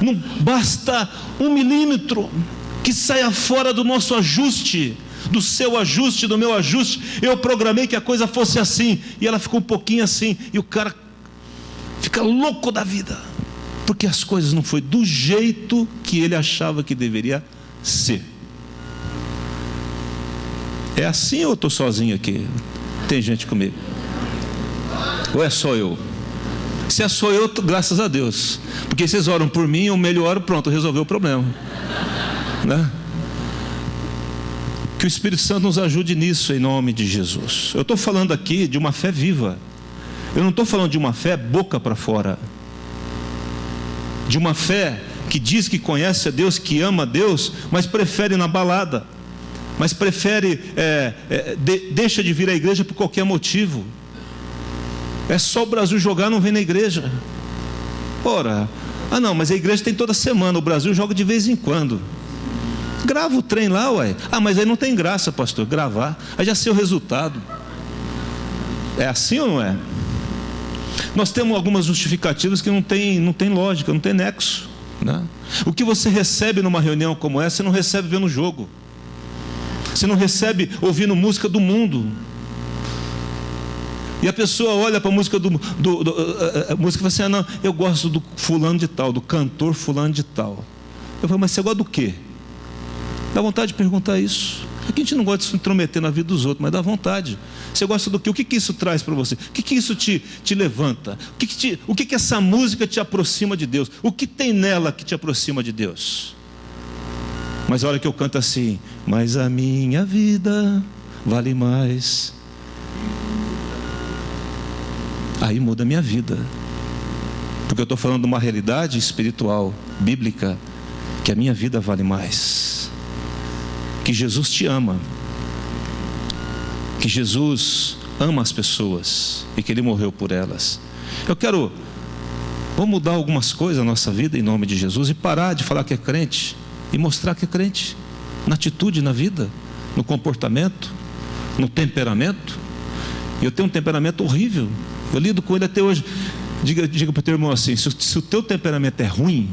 Não basta 1 milímetro que saia fora do nosso ajuste, do seu ajuste, do meu ajuste. Eu programei que a coisa fosse assim, e ela ficou um pouquinho assim, e o cara fica louco da vida, porque as coisas não foi do jeito que ele achava que deveria ser. É assim ou eu estou sozinho aqui? Tem gente comigo? Ou é só eu? Se é só eu, graças a Deus, porque vocês oram por mim, eu melhoro, pronto, resolveu o problema, né? Que o Espírito Santo nos ajude nisso, em nome de Jesus. Eu estou falando aqui de uma fé viva. Eu não estou falando de uma fé boca para fora, de uma fé que diz que conhece a Deus, que ama a Deus, mas prefere ir na balada, mas prefere deixa de vir à igreja por qualquer motivo. É só o Brasil jogar, não vem na igreja. Ora, não, mas a igreja tem toda semana, o Brasil joga de vez em quando. Grava o trem lá, ué. Mas aí não tem graça, pastor, gravar. Aí já sei o resultado. É assim ou não é? Nós temos algumas justificativas que não tem lógica, não tem nexo, né? O que você recebe numa reunião como essa, você não recebe vendo jogo. Você não recebe ouvindo música do mundo. E a pessoa olha para a música a música e fala assim: não, eu gosto do fulano de tal, do cantor fulano de tal. Eu falo: mas você gosta do quê? Dá vontade de perguntar isso. Aqui a gente não gosta de se intrometer na vida dos outros, mas dá vontade. Você gosta do quê? O que isso traz para você? O que isso te levanta? O que essa música te aproxima de Deus? O que tem nela que te aproxima de Deus? Mas a hora que eu canto assim: mas a minha vida vale mais, aí muda a minha vida. Porque eu estou falando de uma realidade espiritual, bíblica, que a minha vida vale mais. Que Jesus te ama, que Jesus ama as pessoas e que Ele morreu por elas. Vamos mudar algumas coisas na nossa vida em nome de Jesus e parar de falar que é crente e mostrar que é crente na atitude, na vida, no comportamento, no temperamento. Eu tenho um temperamento horrível, eu lido com ele até hoje. Diga para o teu irmão assim: se o teu temperamento é ruim,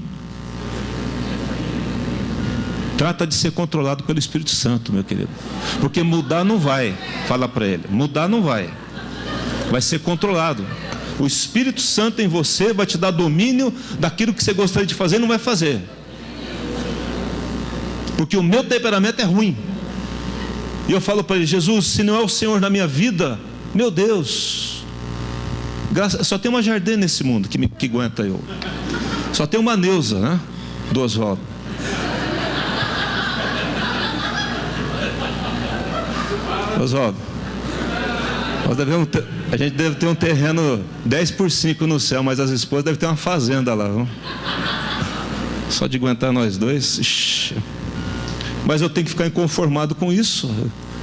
trata de ser controlado pelo Espírito Santo, meu querido, porque mudar não vai. Fala para ele, mudar não vai ser controlado. O Espírito Santo em você vai te dar domínio daquilo que você gostaria de fazer e não vai fazer, porque o meu temperamento é ruim. E eu falo para ele: Jesus, se não é o Senhor na minha vida, meu Deus, só tem uma Jardim nesse mundo que aguenta eu. Só tem uma Neuza, né? Do Oswaldo. Oswaldo, a gente deve ter um terreno 10x5 no céu, mas as esposas devem ter uma fazenda lá, viu? Só de aguentar nós dois. Ixi. Mas eu tenho que ficar inconformado com isso.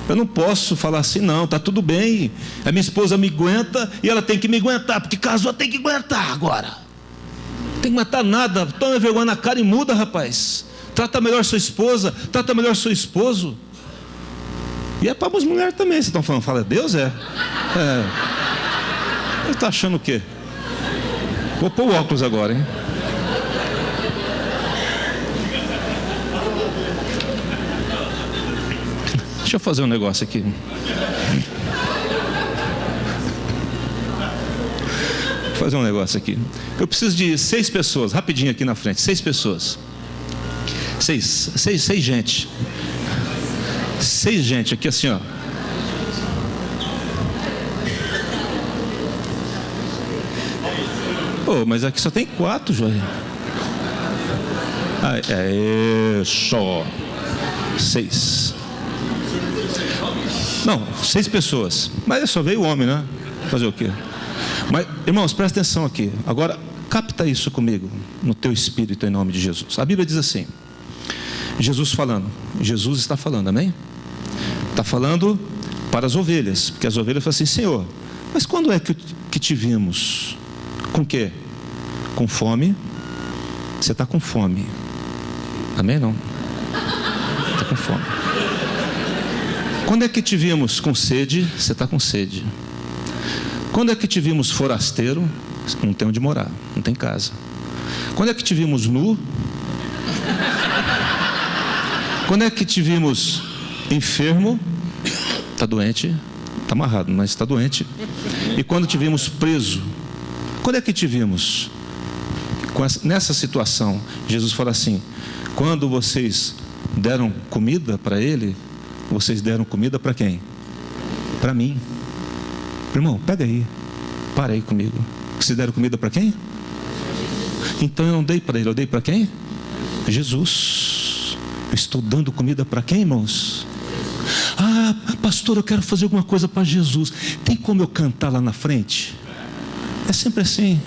Eu não posso falar assim: não, está tudo bem, a minha esposa me aguenta e ela tem que me aguentar, porque casou, tem que aguentar agora. Não tem que aguentar nada. Toma vergonha na cara e muda, rapaz. Trata melhor sua esposa, trata melhor seu esposo. E é para as mulheres também. Vocês estão falando, fala Deus? Você está achando o quê? Vou pôr o óculos agora, hein? Deixa eu fazer um negócio aqui. Vou fazer um negócio aqui. Eu preciso de 6 pessoas, rapidinho aqui na frente. 6 pessoas. 6 gente. 6 gente aqui assim, ó. Oh, mas aqui só tem 4, Joel. É só 6. Não, 6 pessoas. Mas só veio o homem, né? Fazer o quê? Mas, irmãos, presta atenção aqui. Agora, capta isso comigo, no teu espírito, em nome de Jesus. A Bíblia diz assim: Jesus falando. Jesus está falando, amém? Está falando para as ovelhas. Porque as ovelhas falam assim: Senhor, mas quando é que te vimos? Com quê? Com fome? Você está com fome. Amém? Não? Está com fome. Quando é que te vimos com sede? Você está com sede. Quando é que te vimos forasteiro? Não tem onde morar, não tem casa. Quando é que te vimos nu? Quando é que te vimos enfermo? Está doente? Está amarrado, mas está doente. E quando te vimos preso? Quando é que te vimos? Nessa situação, Jesus fala assim: quando vocês deram comida para ele, vocês deram comida para quem? Para mim. Irmão, pega aí, para aí comigo. Vocês deram comida para quem? Então eu não dei para ele, eu dei para quem? Jesus. Eu estou dando comida para quem, irmãos? Ah, pastor, eu quero fazer alguma coisa para Jesus. Tem como eu cantar lá na frente? É sempre assim.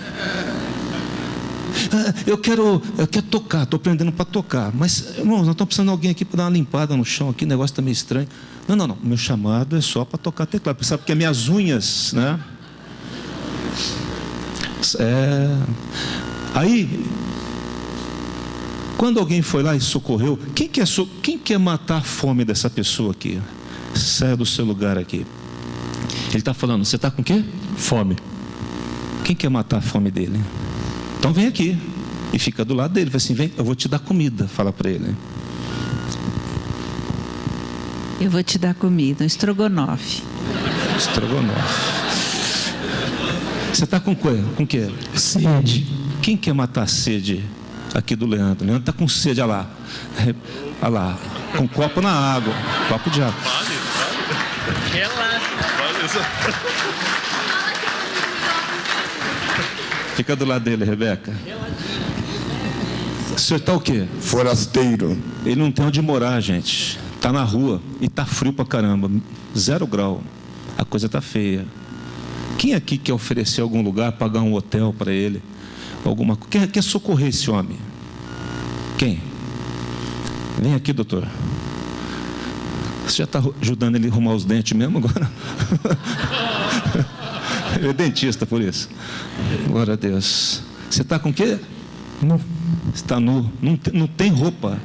Eu quero tocar, estou aprendendo para tocar. Mas, irmãos, nós estamos precisando de alguém aqui para dar uma limpada no chão aqui, o negócio está meio estranho. Não. Meu chamado é só para tocar teclado. Sabe porque as minhas unhas, né? Aí, quando alguém foi lá e socorreu, quem quer matar a fome dessa pessoa aqui? Saia do seu lugar aqui. Ele está falando: você está com o quê? Fome. Quem quer matar a fome dele? Então vem aqui e fica do lado dele. Fala assim: vem, eu vou te dar comida. Fala para ele. Eu vou te dar comida, um estrogonofe. Você está com o quê? Sede. Quem quer matar a sede aqui do Leandro? O Leandro está com sede, olha lá. Com um copo na água. Copo de água. Fica do lado dele, Rebeca. O senhor está o quê? Forasteiro. Ele não tem onde morar, gente. Está na rua e está frio pra caramba. 0 grau. A coisa está feia. Quem aqui quer oferecer algum lugar, pagar um hotel para ele? Quer socorrer esse homem? Quem? Vem aqui, doutor. Você já está ajudando ele a arrumar os dentes mesmo agora? Ele é dentista, por isso. Glória a Deus. Você está com o quê? Nu. Você está nu. Não tem roupa.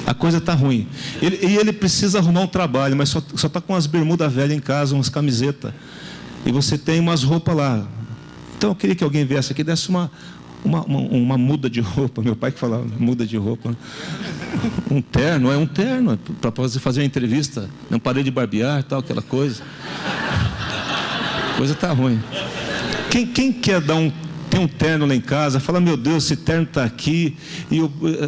A coisa está ruim. Ele precisa arrumar um trabalho, mas só está com umas bermudas velhas em casa, umas camisetas. E você tem umas roupas lá. Então eu queria que alguém viesse aqui e desse uma muda de roupa. Meu pai que falava, muda de roupa. Um terno para fazer uma entrevista. Não parei de barbear, tal, aquela coisa. A coisa está ruim. Quem quer tem um terno lá em casa, fala, meu Deus, esse terno está aqui, e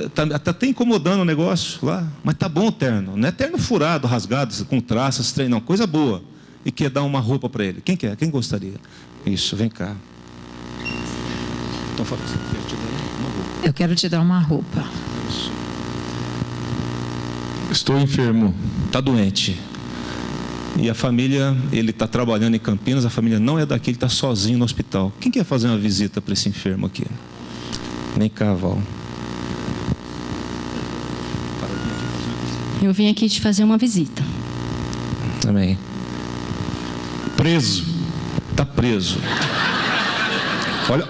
está até incomodando o negócio lá, mas está bom o terno, não é terno furado, rasgado, com traças, não, coisa boa, e quer dar uma roupa para ele. Quem quer? Quem gostaria? Isso, vem cá. Então fala assim, eu quero te dar uma roupa. Isso. Estou enfermo, está doente. E a família, ele está trabalhando em Campinas, a família não é daqui, ele está sozinho no hospital. Quem quer fazer uma visita para esse enfermo aqui? Vem cá, Val. Eu vim aqui te fazer uma visita. Amém. Preso. Está preso.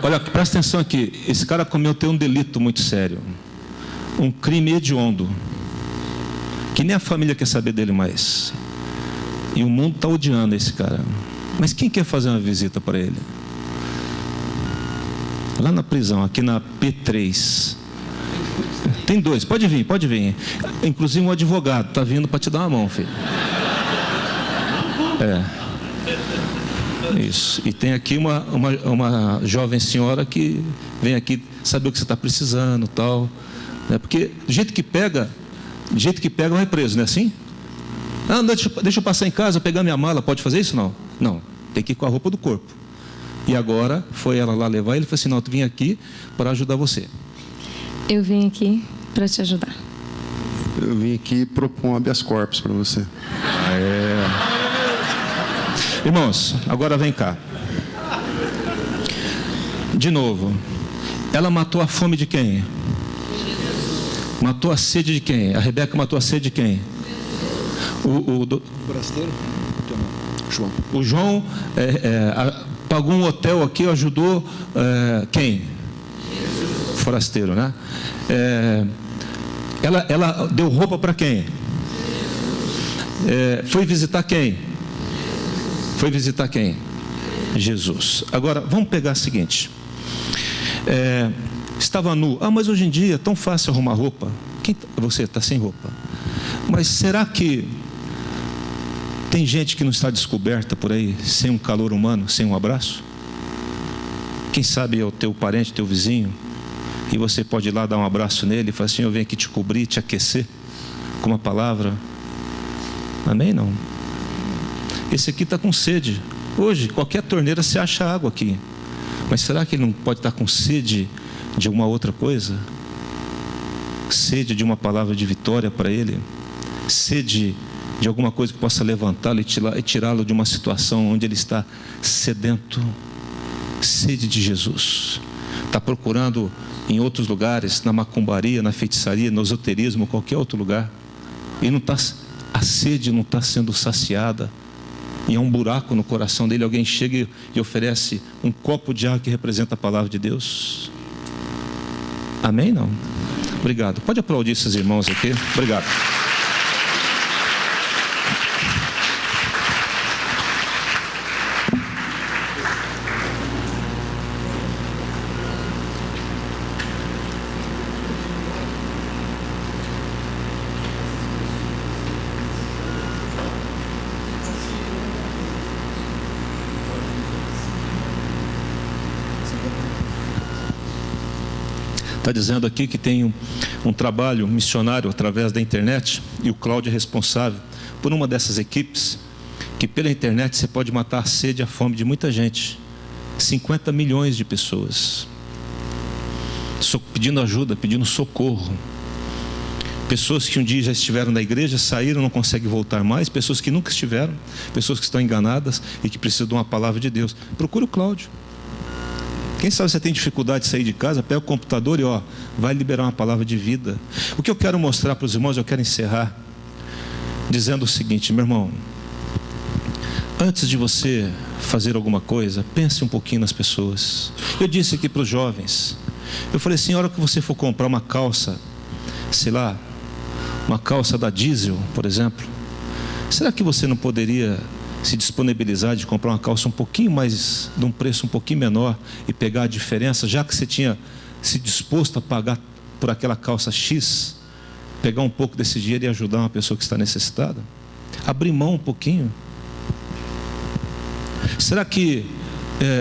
Olha, presta atenção aqui. Esse cara cometeu um delito muito sério. Um crime hediondo. Que nem a família quer saber dele mais. E o mundo está odiando esse cara. Mas quem quer fazer uma visita para ele? Lá na prisão, aqui na P3. Tem dois, pode vir. Inclusive um advogado está vindo para te dar uma mão, filho. Isso. E tem aqui uma jovem senhora que vem aqui saber o que você está precisando, tal. Porque do jeito que pega vai preso, não é assim? Ah, deixa eu passar em casa, pegar minha mala, pode fazer isso? Não. Não, tem que ir com a roupa do corpo. E agora foi ela lá levar, ele falou assim, não, tu vim aqui para ajudar você. Eu vim aqui para te ajudar. Eu vim aqui propor um habeas corpus para você. Irmãos, agora vem cá. De novo, ela matou a fome de quem? Matou a sede de quem? A Rebeca matou a sede de quem? O João pagou um hotel aqui, ajudou quem? Forasteiro, né? Ela deu roupa para quem? Foi visitar quem? Jesus. Agora, vamos pegar o seguinte. Estava nu. Ah, mas hoje em dia é tão fácil arrumar roupa. Você está sem roupa. Mas será que tem gente que não está descoberta por aí, sem um calor humano, sem um abraço? Quem sabe é o teu parente, teu vizinho, e você pode ir lá dar um abraço nele e falar assim, eu venho aqui te cobrir, te aquecer com uma palavra. Amém? Não? Esse aqui está com sede. Hoje, qualquer torneira se acha água aqui. Mas será que ele não pode estar com sede de alguma outra coisa? Sede de uma palavra de vitória para ele? Sede de alguma coisa que possa levantá-lo e tirá-lo de uma situação onde ele está sedento? Sede de Jesus. Está procurando em outros lugares, na macumbaria, na feitiçaria, no esoterismo, qualquer outro lugar. E a sede não está sendo saciada. E há um buraco no coração dele. Alguém chega e oferece um copo de água que representa a palavra de Deus. Amém? Não? Obrigado. Pode aplaudir esses irmãos aqui. Obrigado. Está dizendo aqui que tem um trabalho missionário através da internet, e o Cláudio é responsável por uma dessas equipes, que pela internet você pode matar a sede e a fome de muita gente. 50 milhões de pessoas pedindo ajuda, pedindo socorro. Pessoas que um dia já estiveram na igreja, saíram, não conseguem voltar mais. Pessoas que nunca estiveram, pessoas que estão enganadas e que precisam de uma palavra de Deus. Procure o Cláudio. Quem sabe você tem dificuldade de sair de casa, pega o computador e vai liberar uma palavra de vida. O que eu quero mostrar para os irmãos, eu quero encerrar dizendo o seguinte, meu irmão, Antes de você fazer alguma coisa, pense um pouquinho nas pessoas. Eu disse aqui para os jovens, eu falei assim, a hora que você for comprar uma calça, sei lá, uma calça da Diesel, por exemplo, será que você não poderia se disponibilizar de comprar uma calça um pouquinho mais, de um preço um pouquinho menor e pegar a diferença, já que você tinha se disposto a pagar por aquela calça X, pegar um pouco desse dinheiro e ajudar uma pessoa que está necessitada? Abrir mão um pouquinho. Será que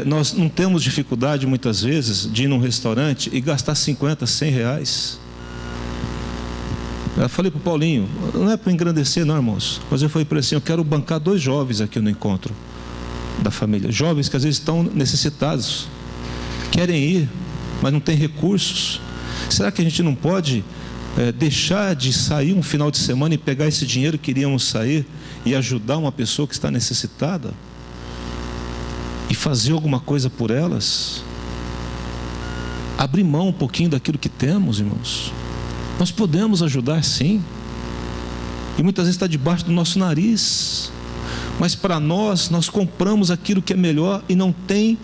nós não temos dificuldade muitas vezes de ir num restaurante e gastar 50, 100 reais? Eu falei para o Paulinho, não é para engrandecer não, irmãos, mas eu falei para ele assim, eu quero bancar 2 jovens aqui no encontro da família, jovens que às vezes estão necessitados, querem ir, mas não tem recursos. Será que a gente não pode deixar de sair um final de semana e pegar esse dinheiro que iríamos sair e ajudar uma pessoa que está necessitada? E fazer alguma coisa por elas? Abrir mão um pouquinho daquilo que temos, irmãos. Nós podemos ajudar sim. E muitas vezes está debaixo do nosso nariz. Mas para nós compramos aquilo que é melhor e não tem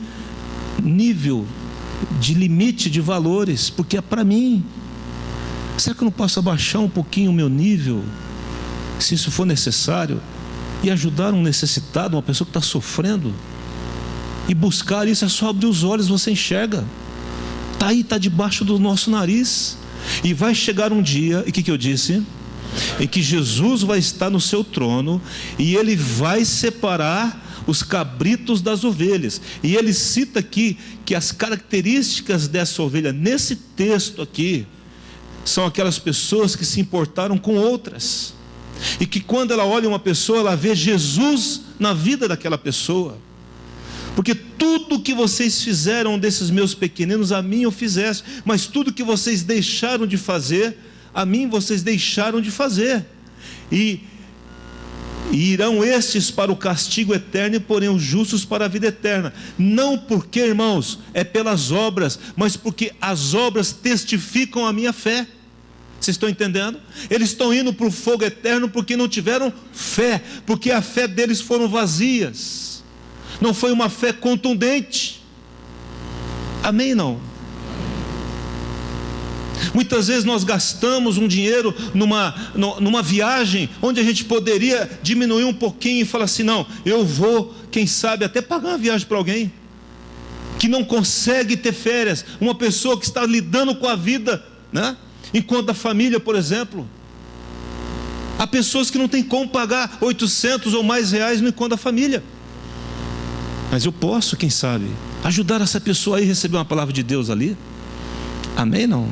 nível de limite de valores, porque é para mim. Será que eu não posso abaixar um pouquinho o meu nível, se isso for necessário, e ajudar um necessitado, uma pessoa que está sofrendo? E buscar isso é só abrir os olhos, você enxerga. Está aí, está debaixo do nosso nariz. E vai chegar um dia, e o que eu disse? Em que Jesus vai estar no seu trono e Ele vai separar os cabritos das ovelhas. E Ele cita aqui que as características dessa ovelha, nesse texto aqui, são aquelas pessoas que se importaram com outras. E que quando ela olha uma pessoa, ela vê Jesus na vida daquela pessoa. Porque tudo que vocês fizeram desses meus pequeninos, a mim eu fizeste. Mas tudo que vocês deixaram de fazer, a mim vocês deixaram de fazer. E irão estes para o castigo eterno, e porém os justos para a vida eterna. Não porque, irmãos, é pelas obras, mas porque as obras testificam a minha fé. Vocês estão entendendo? Eles estão indo para o fogo eterno porque não tiveram fé, porque a fé deles foram vazias. Não foi uma fé contundente. Amém, não? Muitas vezes nós gastamos um dinheiro numa viagem, onde a gente poderia diminuir um pouquinho e falar assim, não, eu vou, quem sabe, até pagar uma viagem para alguém que não consegue ter férias, uma pessoa que está lidando com a vida, né? Enquanto a família, por exemplo, há pessoas que não têm como pagar 800 ou mais reais no encontro da família. Mas eu posso, quem sabe, ajudar essa pessoa aí a receber uma palavra de Deus ali. Amém, não?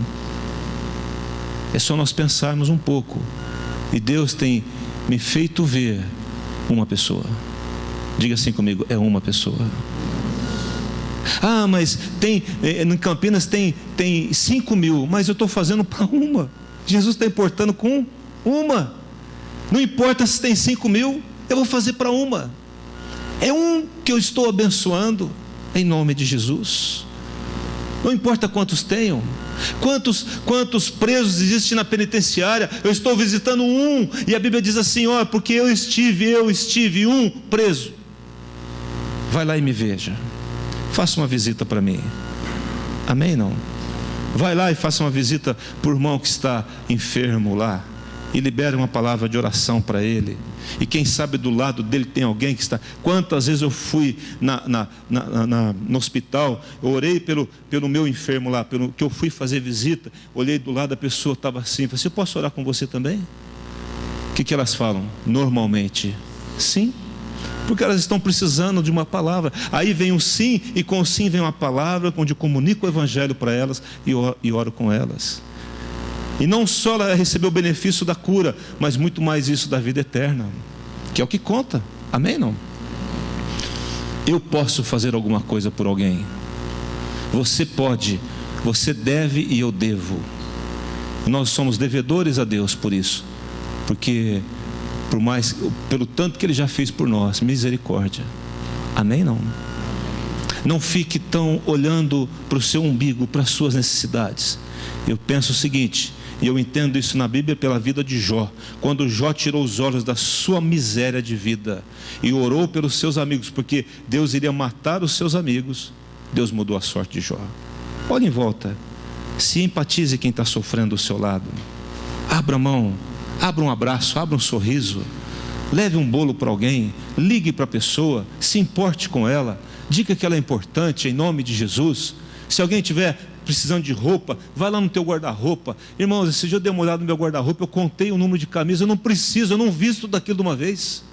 É só nós pensarmos um pouco. E Deus tem me feito ver uma pessoa. Diga assim comigo, é uma pessoa. Ah, mas em Campinas tem 5.000, mas eu estou fazendo para uma. Jesus está importando com uma. Não importa se tem 5.000, eu vou fazer para uma. É um que eu estou abençoando em nome de Jesus. Não importa quantos tenham, quantos presos existem na penitenciária, eu estou visitando um, e a Bíblia diz assim, ó, porque eu estive um preso. Vai lá e me veja. Faça uma visita para mim. Amém, não? Vai lá e faça uma visita para o irmão que está enfermo lá, e libere uma palavra de oração para ele. E quem sabe do lado dele tem alguém que está. Quantas vezes eu fui no hospital, eu orei pelo meu enfermo lá, pelo que eu fui fazer visita, olhei do lado da pessoa, estava assim, falei assim, eu posso orar com você também? O que elas falam? Normalmente, sim, porque elas estão precisando de uma palavra. Aí vem um sim, e com o sim vem uma palavra, onde eu comunico o evangelho para elas e oro com elas. E não só ela recebeu o benefício da cura, mas muito mais isso da vida eterna, que é o que conta. Amém, não? Eu posso fazer alguma coisa por alguém. Você pode, você deve e eu devo. Nós somos devedores a Deus por isso. Porque pelo tanto que Ele já fez por nós, misericórdia. Amém, não? Não fique tão olhando para o seu umbigo, para as suas necessidades. Eu penso o seguinte, E eu entendo isso na Bíblia pela vida de Jó. Quando Jó tirou os olhos da sua miséria de vida e orou pelos seus amigos, porque Deus iria matar os seus amigos, Deus mudou a sorte de Jó. Olhe em volta, se empatize quem está sofrendo do seu lado. Abra a mão, abra um abraço, abra um sorriso. Leve um bolo para alguém, ligue para a pessoa, se importe com ela, diga que ela é importante em nome de Jesus. Se alguém tiver precisando de roupa, vai lá no teu guarda-roupa. Irmãos, esse dia eu dei uma olhada no meu guarda-roupa, eu contei o número de camisas, eu não preciso, eu não visto daquilo de uma vez.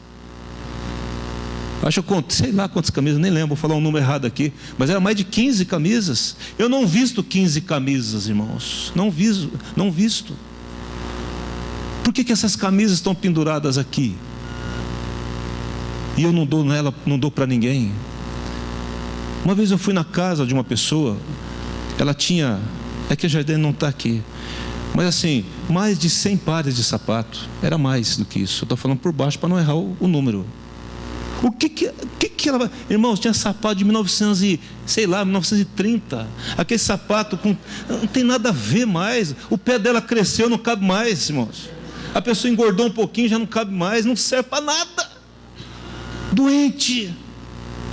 Acho que eu contei, sei lá quantas camisas, nem lembro, vou falar um número errado aqui, mas era mais de 15 camisas. Eu não visto 15 camisas, irmãos, não visto. Por que essas camisas estão penduradas aqui? E eu não dou nela, não dou para ninguém. Uma vez eu fui na casa de uma pessoa, ela tinha, é que a Jardine não está aqui, mas assim, mais de 100 pares de sapato. Era mais do que isso, eu estou falando por baixo para não errar o número. O que ela... Irmãos, tinha sapato de 1930. Aquele sapato não tem nada a ver mais. O pé dela cresceu, não cabe mais, irmãos. A pessoa engordou um pouquinho, já não cabe mais, não serve para nada. Doente.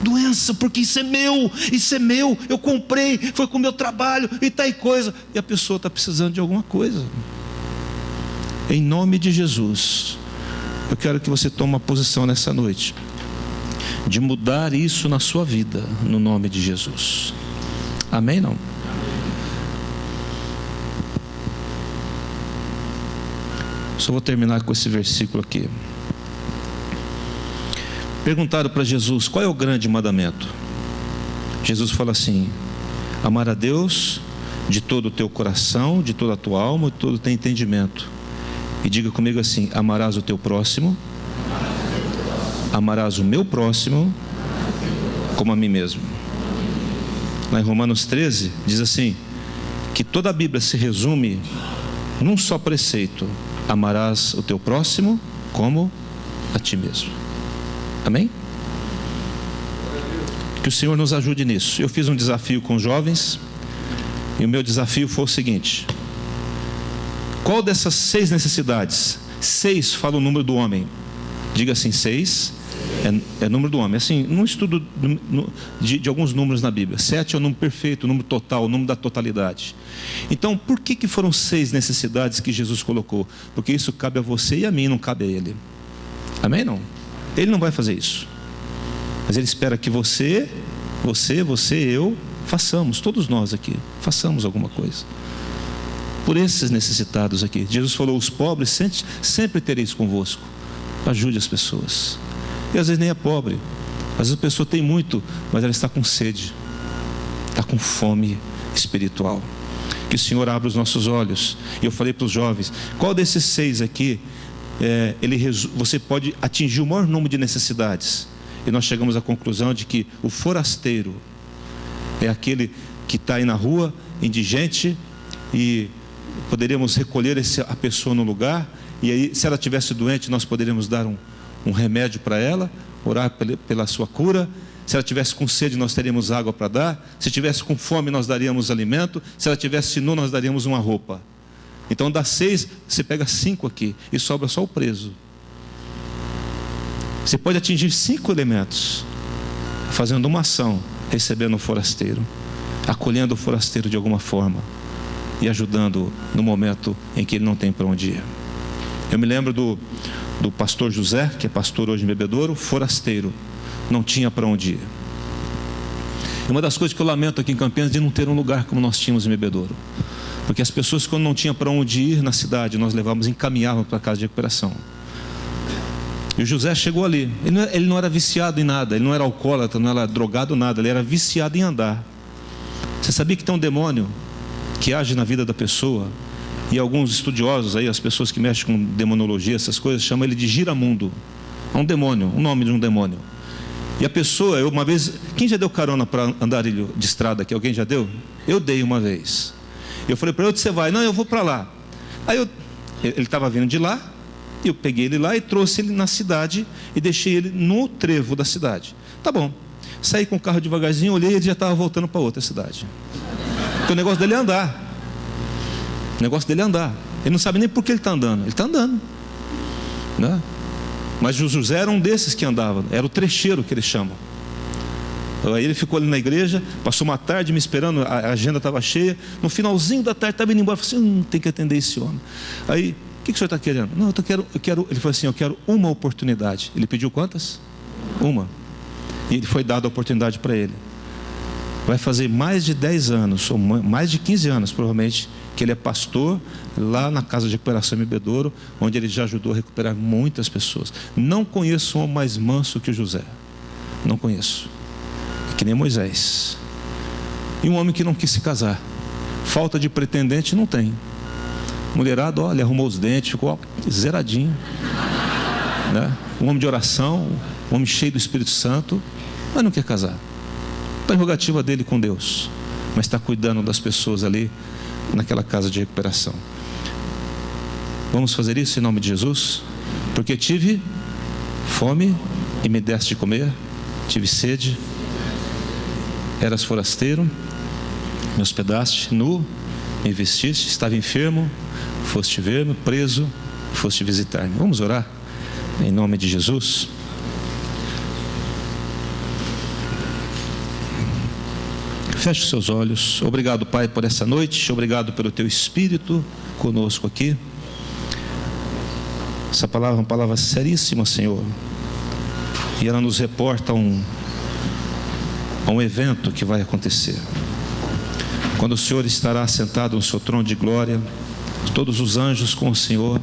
Doença, porque isso é meu, eu comprei, foi com o meu trabalho e tal coisa. E a pessoa está precisando de alguma coisa. Em nome de Jesus, eu quero que você tome uma posição nessa noite, de mudar isso na sua vida, no nome de Jesus. Amém? Não? Só vou terminar com esse versículo aqui. Perguntaram para Jesus, qual é o grande mandamento? Jesus fala assim: amar a Deus de todo o teu coração, de toda a tua alma, de todo o teu entendimento. E diga comigo assim: amarás o teu próximo, amarás o meu próximo como a mim mesmo. Lá em Romanos 13 diz assim, que toda a Bíblia se resume num só preceito: amarás o teu próximo como a ti mesmo. Amém? Que o Senhor nos ajude nisso. Eu fiz um desafio com os jovens, e o meu desafio foi o seguinte: qual dessas 6 necessidades? 6 fala o número do homem. Diga assim: 6 é o número do homem. Assim, num estudo de alguns números na Bíblia, 7 é o número perfeito, o número total, o número da totalidade. Então, por que foram 6 necessidades que Jesus colocou? Porque isso cabe a você e a mim, não cabe a ele. Amém? Não? Ele não vai fazer isso, mas Ele espera que você, eu, façamos, todos nós aqui, façamos alguma coisa por esses necessitados aqui. Jesus falou: os pobres sempre tereis convosco. Ajude as pessoas. E às vezes nem é pobre, às vezes a pessoa tem muito, mas ela está com sede, está com fome espiritual. Que o Senhor abra os nossos olhos. E eu falei para os jovens: qual desses 6 aqui você pode atingir o maior número de necessidades? E nós chegamos à conclusão de que o forasteiro é aquele que está aí na rua, indigente, e poderíamos recolher a pessoa no lugar, e aí, se ela estivesse doente, nós poderíamos dar um remédio para ela, orar pela sua cura. Se ela estivesse com sede, nós teríamos água para dar. Se estivesse com fome, nós daríamos alimento. Se ela estivesse nu, nós daríamos uma roupa. Então, das 6, você pega 5 aqui e sobra só o preso. Você pode atingir 5 elementos fazendo uma ação, recebendo o forasteiro, acolhendo o forasteiro de alguma forma e ajudando no momento em que ele não tem para onde ir. Eu me lembro do pastor José, que é pastor hoje em Bebedouro, forasteiro, não tinha para onde ir. E uma das coisas que eu lamento aqui em Campinas é de não ter um lugar como nós tínhamos em Bebedouro. Porque as pessoas, quando não tinham para onde ir na cidade, nós levávamos, encaminhávamos para a casa de recuperação. E o José chegou ali. Ele não era viciado em nada, ele não era alcoólatra, não era drogado, nada. Ele era viciado em andar. Você sabia que tem um demônio que age na vida da pessoa? E alguns estudiosos aí, as pessoas que mexem com demonologia, essas coisas, chamam ele de giramundo. É um demônio, o nome de um demônio. E a pessoa, uma vez... Quem já deu carona para andarilho de estrada aqui? Alguém já deu? Eu dei uma vez. Eu falei para ele: onde você vai? Não, eu vou para lá. Aí ele estava vindo de lá, eu peguei ele lá e trouxe ele na cidade e deixei ele no trevo da cidade. Tá bom. Saí com o carro devagarzinho, olhei e ele já estava voltando para outra cidade. Porque o negócio dele é andar. O negócio dele é andar. Ele não sabe nem por que ele está andando. Ele está andando, né? Mas o José era um desses que andava. Era o trecheiro que eles chamam. Aí ele ficou ali na igreja, passou uma tarde me esperando, a agenda estava cheia. No finalzinho da tarde estava indo embora. Eu falei assim, tem que atender esse homem. Aí, o que o senhor está querendo? Não, eu quero. Ele falou assim, eu quero uma oportunidade. Ele pediu quantas? Uma. E ele foi dado a oportunidade para ele. Vai fazer mais de 10 anos, ou mais de 15 anos provavelmente, que ele é pastor lá na Casa de Recuperação em Bebedouro, onde ele já ajudou a recuperar muitas pessoas. Não conheço um homem mais manso que o José. Não conheço. É que nem Moisés. E um homem que não quis se casar. Falta de pretendente não tem. Mulherado, olha, arrumou os dentes, ficou zeradinho, né? Um homem de oração, um homem cheio do Espírito Santo, mas não quer casar. Prerrogativa dele com Deus, mas está cuidando das pessoas ali naquela casa de recuperação. Vamos fazer isso em nome de Jesus? Porque tive fome e me deste de comer, tive sede, eras forasteiro, me hospedaste, nu, me vestiste, estava enfermo, foste ver-me, preso, foste visitar-me. Vamos orar em nome de Jesus? Feche os seus olhos. Obrigado, Pai, por essa noite. Obrigado pelo Teu Espírito conosco aqui. Essa palavra é uma palavra seríssima, Senhor. E ela nos reporta a um evento que vai acontecer. Quando o Senhor estará sentado no seu trono de glória, todos os anjos com o Senhor.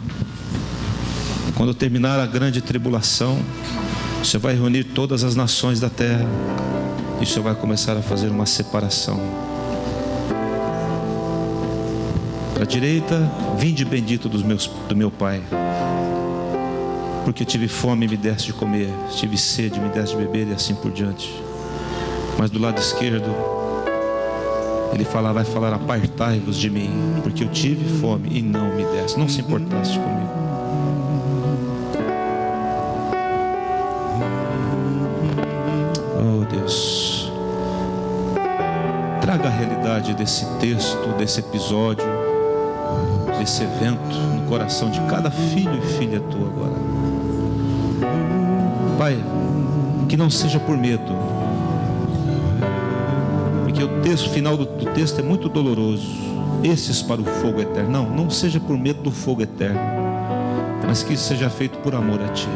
Quando terminar a grande tribulação, o Senhor vai reunir todas as nações da terra. E o Senhor vai começar a fazer uma separação. Para a direita, vinde bendito do meu Pai. Porque tive fome e me deste de comer, tive sede e me deste de beber, e assim por diante. Mas do lado esquerdo, Ele vai falar, apartai-vos de mim, porque eu tive fome e não me deste, não se importaste comigo. Oh Deus, traga a realidade desse texto, desse episódio, desse evento no coração de cada filho e filha tua agora. Pai, que não seja por medo, porque o texto final do texto é muito doloroso. Esses para o fogo eterno. Não seja por medo do fogo eterno, mas que isso seja feito por amor a Ti.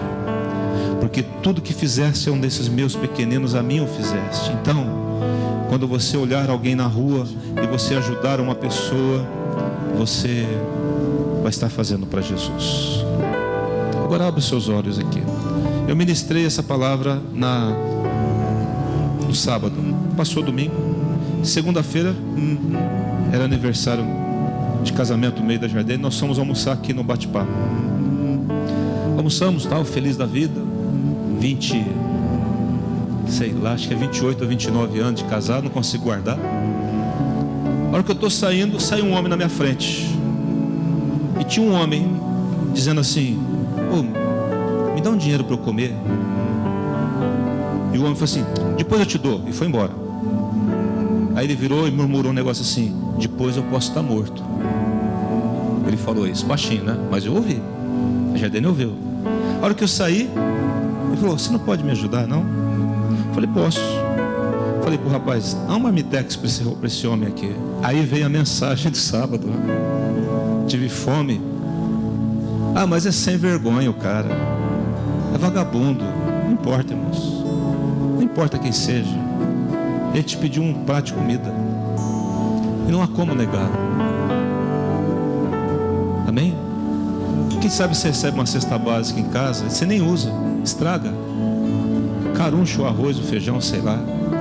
Porque tudo que fizeste a um desses meus pequeninos, a mim o fizeste. Então, quando você olhar alguém na rua e você ajudar uma pessoa, você vai estar fazendo para Jesus. Agora abre os seus olhos aqui. Eu ministrei essa palavra no sábado. Passou domingo. Segunda-feira era aniversário de casamento no meio da Jardim. Nós fomos almoçar aqui no Bate-Papo. Almoçamos, tal, feliz da vida. 20, sei lá, acho que é 28 ou 29 anos de casado, não consigo guardar. Na hora que eu estou saindo, sai um homem na minha frente. E tinha um homem dizendo assim: me dá um dinheiro para eu comer. E o homem falou assim: depois eu te dou. E foi embora. Aí ele virou e murmurou um negócio assim: depois eu posso estar morto. Ele falou isso, baixinho, né? Mas eu ouvi. A Jardine ouviu. A hora que eu saí, ele falou: você não pode me ajudar, não? Eu falei: posso. Falei pro rapaz: dá uma marmitex para esse homem aqui. Aí veio a mensagem do sábado: tive fome. Mas é sem vergonha o cara, é vagabundo. Não importa, irmãos, não importa quem seja. Ele te pediu um prato de comida e não há como negar. Amém? Quem sabe você recebe uma cesta básica em casa, você nem usa, estraga. Caruncha o arroz, o feijão, sei lá.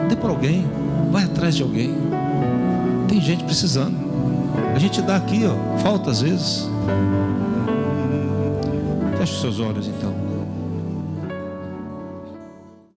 Dê para alguém, vai atrás de alguém. Tem gente precisando. A gente dá aqui, falta às vezes. Feche os seus olhos então.